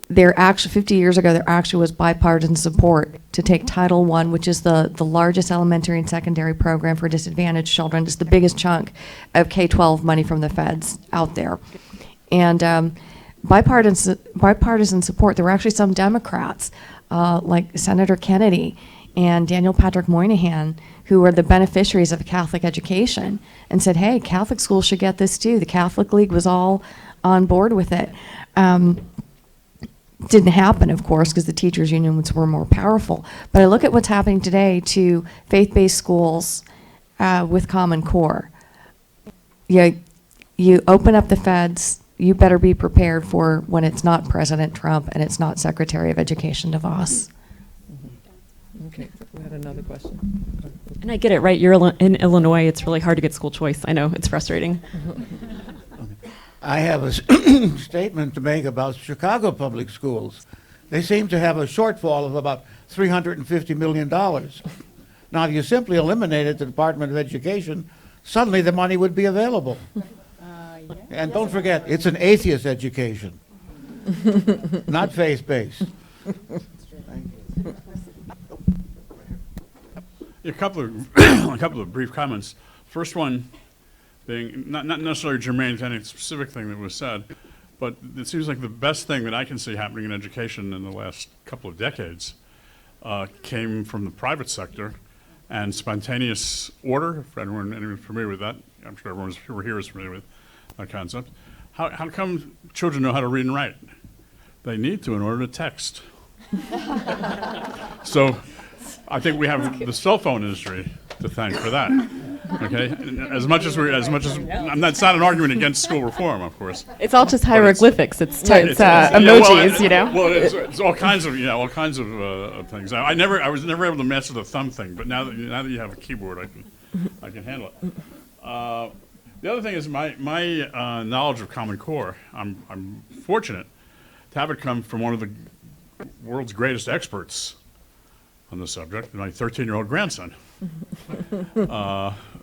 50 years ago, there actually was bipartisan support to take Title I, which is the largest elementary and secondary program for disadvantaged children. It's the biggest chunk of K-12 money from the feds out there. And bipartisan support, there were actually some Democrats, like Senator Kennedy and Daniel Patrick Moynihan, who were the beneficiaries of Catholic education and said, hey, Catholic schools should get this too. The Catholic League was all on board with it. Didn't happen, of course, because the teachers' unions were more powerful. But I look at what's happening today to faith-based schools with Common Core. You open up the feds, you better be prepared for when it's not President Trump and it's not Secretary of Education DeVos. Okay, we had another question. And I get it, right? You're in Illinois. It's really hard to get school choice. I know, it's frustrating. I have a statement to make about Chicago public schools. They seem to have a shortfall of about $350 million. Now, if you simply eliminated the Department of Education, suddenly the money would be available. And don't forget, it's an atheist education, not faith-based. A couple of brief comments. First one being not necessarily germane to any specific thing that was said, but it seems like the best thing that I can see happening in education in the last couple of decades came from the private sector and spontaneous order. For anyone familiar with that, I'm sure everyone who here is familiar with that concept. How come children know how to read and write? They need to in order to text. So I think we have the cell phone industry to thank for that. Okay, that's not an argument against school reform, of course. It's all just hieroglyphics. It's emojis, It's all kinds of things. I was never able to master the thumb thing, but now that you have a keyboard, I can handle it. The other thing is my knowledge of Common Core. I'm fortunate to have it come from one of the world's greatest experts on the subject, my 13-year-old grandson,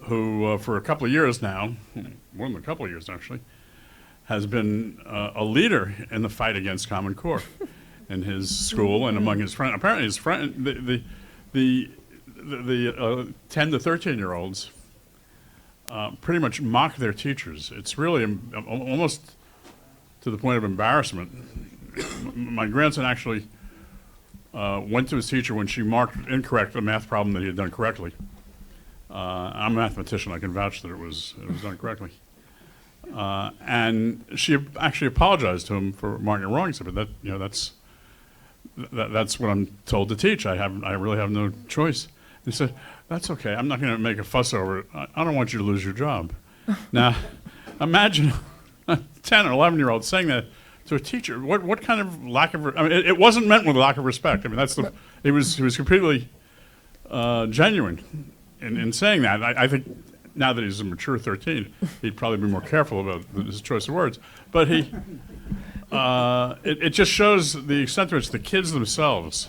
who for a couple of years now, more than a couple of years actually, has been a leader in the fight against Common Core in his school and among his friends. Apparently his friend, the 10 to 13-year-olds pretty much mock their teachers. It's really almost to the point of embarrassment. My grandson actually went to his teacher when she marked incorrect a math problem that he had done correctly. I'm a mathematician. I can vouch that it was done correctly. And she actually apologized to him for marking it wrong. She said, "But that's what I'm told to teach. I really have no choice." He said, "That's okay. I'm not going to make a fuss over it. I don't want you to lose your job." Now, imagine a 10 or 11-year-old saying that to a teacher. What kind of lack of? It wasn't meant with a lack of respect. I mean, he was completely genuine in saying that. I think now that he's a mature 13, he'd probably be more careful about his choice of words. But it just shows the extent to which the kids themselves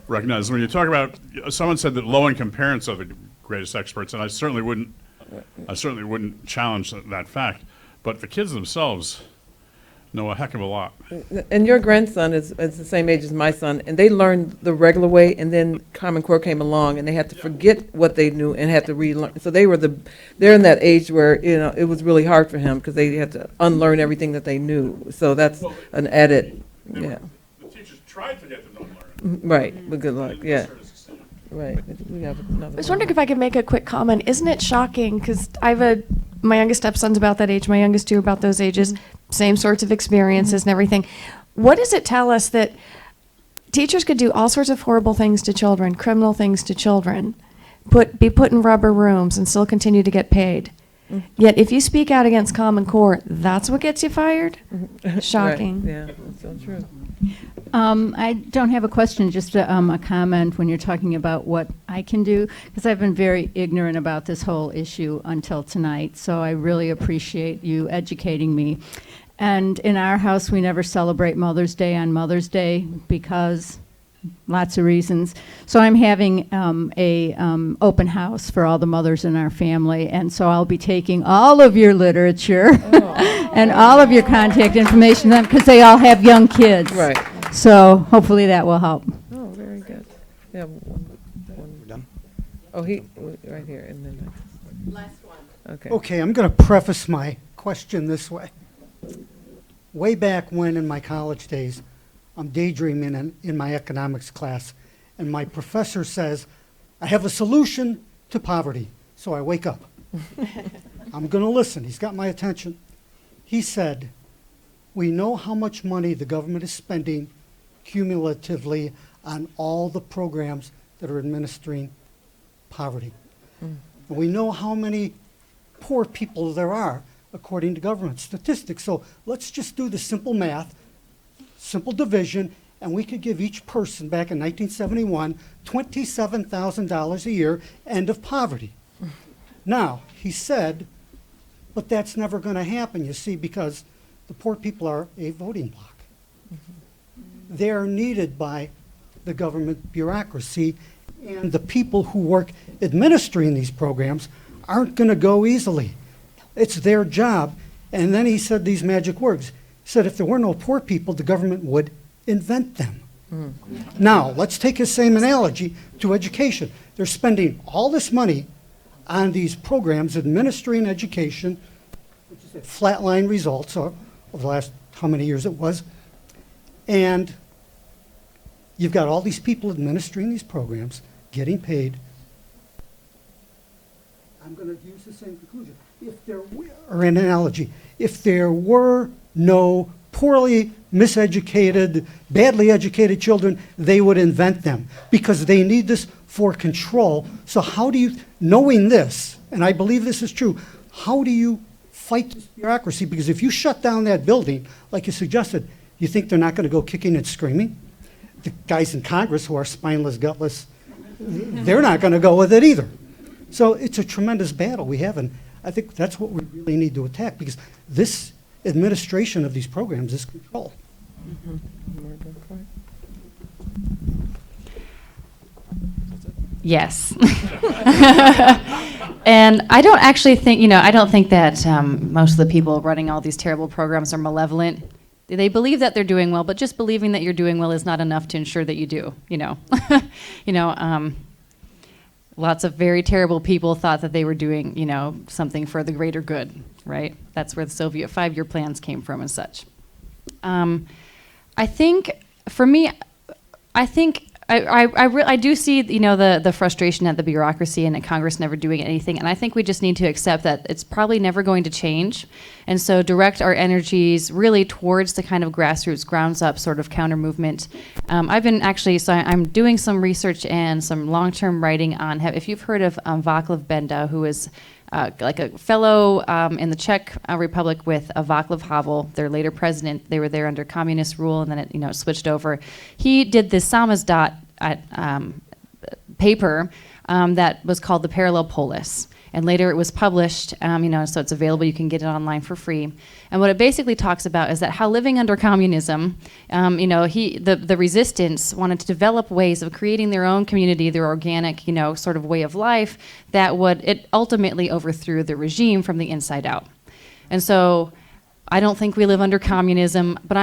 recognize. When you talk about, someone said that low-income parents are the greatest experts, and I certainly wouldn't challenge that fact. But the kids themselves know a heck of a lot. And your grandson is the same age as my son, and they learned the regular way, and then Common Core came along, and they had to forget what they knew and had to relearn. So they're in that age where it was really hard for him because they had to unlearn everything that they knew. So that's an added, yeah. The teachers tried to get them to unlearn it. Right, but good luck, yeah. Right. We have another I was wondering if I could make a quick comment. Isn't it shocking? Because my youngest stepson's about that age, my youngest two are about those ages, same sorts of experiences and everything. What does it tell us that teachers could do all sorts of horrible things to children, criminal things to children, be put in rubber rooms and still continue to get paid. Yet if you speak out against Common Core, that's what gets you fired? Shocking. Right, yeah, that's so true. I don't have a question, just a comment when you're talking about what I can do, because I've been very ignorant about this whole issue until tonight, so I really appreciate you educating me. And in our house, we never celebrate Mother's Day on Mother's Day because lots of reasons. So I'm having a open house for all the mothers in our family, and so I'll be taking all of your literature and all of your contact information because they all have young kids. Right. So hopefully that will help. Oh, very good. Yeah. We're done. Oh, right here, and then. Last one. Okay. Okay, I'm going to preface my question this way. Way back when in my college days, I'm daydreaming in my economics class, and my professor says, I have a solution to poverty. So I wake up. I'm going to listen. He's got my attention. He said, we know how much money the government is spending cumulatively on all the programs that are administering poverty. And we know how many poor people there are according to government statistics. So let's just do the simple math, simple division, and we could give each person back in 1971 $27,000 a year, end of poverty. Now, he said, but that's never going to happen, you see, because the poor people are a voting bloc. They are needed by the government bureaucracy, and the people who work administering these programs aren't going to go easily. It's their job. And then he said these magic words. He said if there were no poor people, the government would invent them. Now, let's take his same analogy to education. They're spending all this money on these programs administering education, which is flatline results over the last how many years it was. And you've got all these people administering these programs, getting paid. I'm going to use the same conclusion. If there were, or an analogy, if there were no poorly miseducated, badly educated children, they would invent them because they need this for control. So how do you, knowing this, and I believe this is true, how do you fight this bureaucracy? Because if you shut down that building, like you suggested, you think they're not going to go kicking and screaming? The guys in Congress who are spineless, gutless, they're not going to go with it either. So it's a tremendous battle we have, and I think that's what we really need to attack, because this administration of these programs is control. Yes. And I don't actually think, I don't think that most of the people running all these terrible programs are malevolent. They believe that they're doing well, but just believing that you're doing well is not enough to ensure that you do, Lots of very terrible people thought that they were doing, something for the greater good, right? That's where the Soviet 5-year plans came from and such. I think, for me, I do see, the frustration at the bureaucracy and at Congress never doing anything, and I think we just need to accept that it's probably never going to change, and so direct our energies really towards the kind of grassroots, grounds-up sort of counter-movement. I'm doing some research and some long-term writing on, if you've heard of Václav Benda, who is like a fellow in the Czech Republic with Václav Havel, their later president. They were there under communist rule, and then it switched over. He did this samizdat paper that was called the Parallel Polis. And later it was published, so it's available. You can get it online for free. And what it basically talks about is that how living under communism, the resistance wanted to develop ways of creating their own community, their organic, sort of way of life that it ultimately overthrew the regime from the inside out. And so I don't think we live under communism, but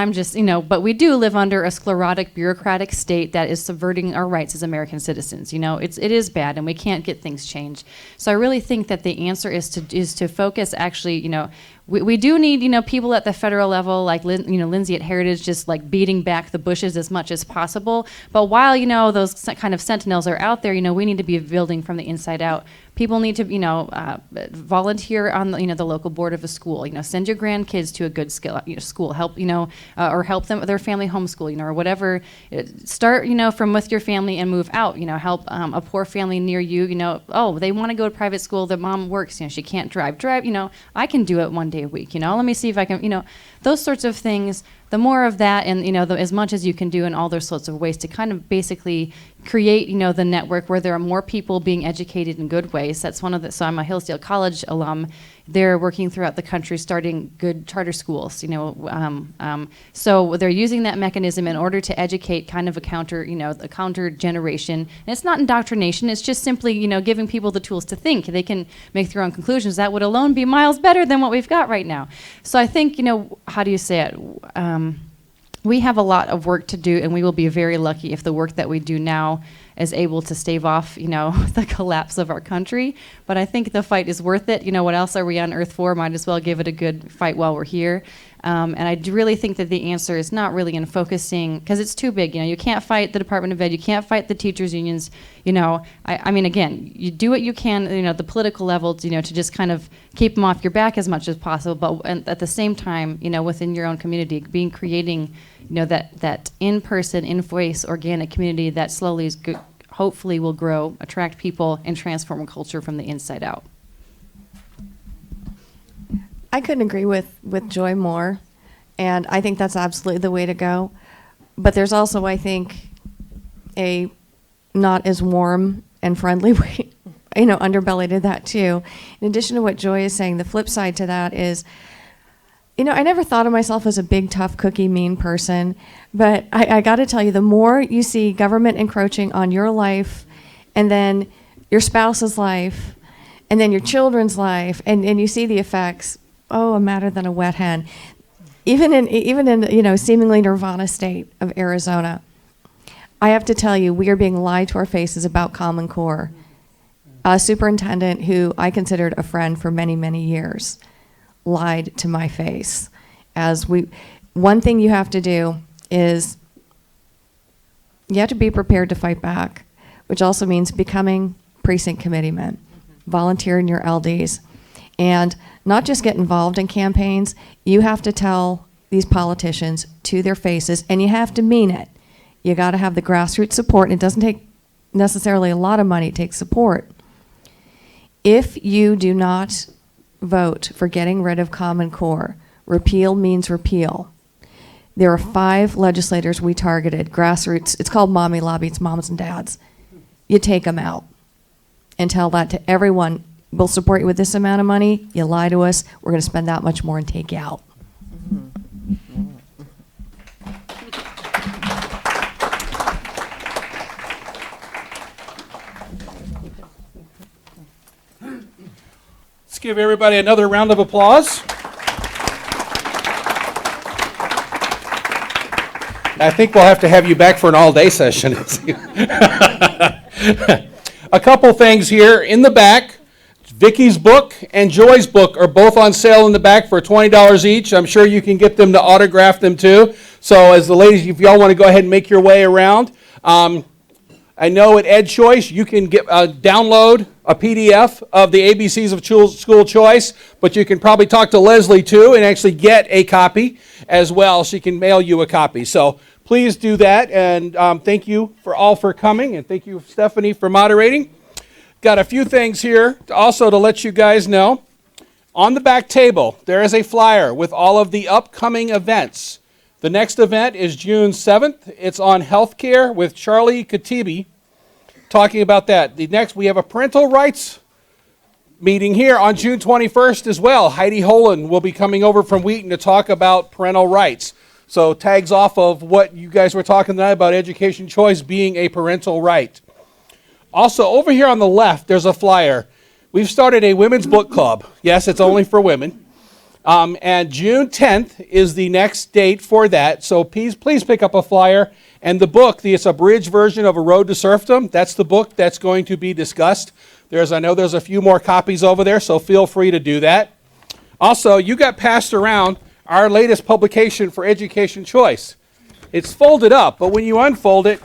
but we do live under a sclerotic, bureaucratic state that is subverting our rights as American citizens. It is bad, and we can't get things changed. So I really think that the answer is to focus. Actually, we do need people at the federal level, like Lindsay at Heritage, just like beating back the bushes as much as possible. But while those kind of sentinels are out there, we need to be building from the inside out People need to, volunteer on the, the local board of a school. Send your grandkids to a good school. Help, or help them with their family homeschool, or whatever. Start, from with your family and move out. Help a poor family near you. Oh, they want to go to private school. Their mom works. She can't drive. I can do it one day a week. Let me see if I can. Those sorts of things. The more of that, and as much as you can do in all those sorts of ways to kind of basically create, the network where there are more people being educated in good ways. That's one of the. So I'm a Hillsdale College alum. They're working throughout the country, starting good charter schools. So they're using that mechanism in order to educate kind of a counter generation. And it's not indoctrination. It's just simply, giving people the tools to think. They can make their own conclusions. That would alone be miles better than what we've got right now. So I think, how do you say it? We have a lot of work to do, and we will be very lucky if the work that we do now is able to stave off, the collapse of our country. But I think the fight is worth it. What else are we on earth for? Might as well give it a good fight while we're here. And I really think that the answer is not really in focusing, because it's too big. You can't fight the Department of Ed. You can't fight the teachers' unions. I mean, again, you do what you can, at the political level, to just kind of keep them off your back as much as possible. But at the same time, within your own community, creating, that in-person, in-voice, organic community that slowly is hopefully will grow, attract people, and transform a culture from the inside out. I couldn't agree with Joy more, and I think that's absolutely the way to go. But there's also, I think, a not as warm and friendly way, underbelly to that too. In addition to what Joy is saying, the flip side to that is, I never thought of myself as a big, tough cookie, mean person, but I got to tell you, the more you see government encroaching on your life, and then your spouse's life, and then your children's life, and you see the effects, I'm madder than a wet hen. Even in seemingly nirvana state of Arizona, I have to tell you, we are being lied to our faces about Common Core. A superintendent who I considered a friend for many, many years lied to my face. One thing you have to do is you have to be prepared to fight back, which also means becoming precinct committeemen, volunteering your LDs, and not just get involved in campaigns. You have to tell these politicians to their faces, and you have to mean it. You got to have the grassroots support, and it doesn't take necessarily a lot of money, it takes support. If you do not vote for getting rid of Common Core, repeal means repeal. There are 5 legislators we targeted, grassroots. It's called mommy lobby. It's moms and dads. You take them out and tell that to everyone. We'll support you with this amount of money. You lie to us. We're going to spend that much more and take you out. Let's give everybody another round of applause. I think we'll have to have you back for an all-day session. A couple things here in the back. Vicky's book and Joy's book are both on sale in the back for $20 each. I'm sure you can get them to autograph them too. So as the ladies, if y'all want to go ahead and make your way around. I know at Ed Choice you can download a PDF of the ABCs of School Choice, but you can probably talk to Leslie too and actually get a copy as well. She can mail you a copy. So please do that, and thank you for coming, and thank you, Stephanie, for moderating. Got a few things here also to let you guys know. On the back table, there is a flyer with all of the upcoming events. The next event is June 7th. It's on healthcare with Charlie Katibi, talking about that. The next, we have a parental rights meeting here on June 21st as well. Heidi Holen will be coming over from Wheaton to talk about parental rights. So tags off of what you guys were talking tonight about education choice being a parental right. Also, over here on the left, there's a flyer. We've started a women's book club. Yes, it's only for women. And June 10th is the next date for that. So please pick up a flyer. And the book, it's a abridged version of A Road to Serfdom. That's the book that's going to be discussed. I know there's a few more copies over there, so feel free to do that. Also, you got passed around our latest publication for education choice. It's folded up, but when you unfold it,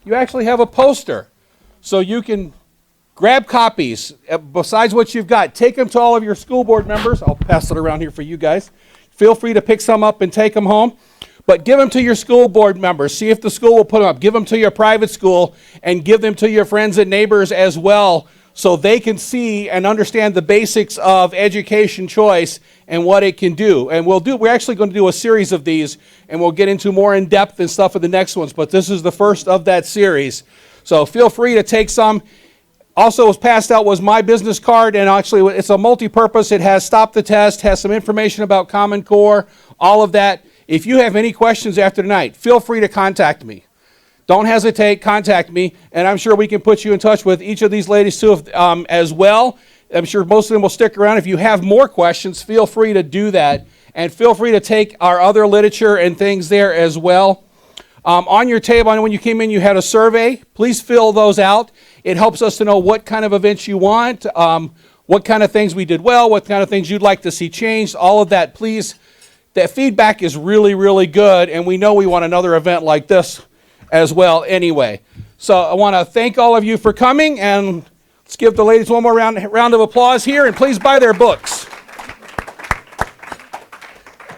you actually have a poster. So you can Grab copies. Besides what you've got, take them to all of your school board members. I'll pass it around here for you guys. Feel free to pick some up and take them home. But give them to your school board members. See if the school will put them up. Give them to your private school and give them to your friends and neighbors as well, so they can see and understand the basics of education choice and what it can do. And we're actually going to do a series of these, and we'll get into more in depth and stuff in the next ones, but this is the first of that series. So feel free to take some. Also was passed out was my business card, and actually it's a multi-purpose. It has Stop the Test, has some information about Common Core, all of that. If you have any questions after tonight, feel free to contact me. Don't hesitate, contact me, and I'm sure we can put you in touch with each of these ladies too as well. I'm sure most of them will stick around. If you have more questions, feel free to do that, and feel free to take our other literature and things there as well. On your table, I know when you came in you had a survey. Please fill those out. It helps us to know what kind of events you want, what kind of things we did well, what kind of things you'd like to see changed, all of that, please. That feedback is really, really good, and we know we want another event like this as well anyway. So I want to thank all of you for coming, and let's give the ladies one more round of applause here, and please buy their books.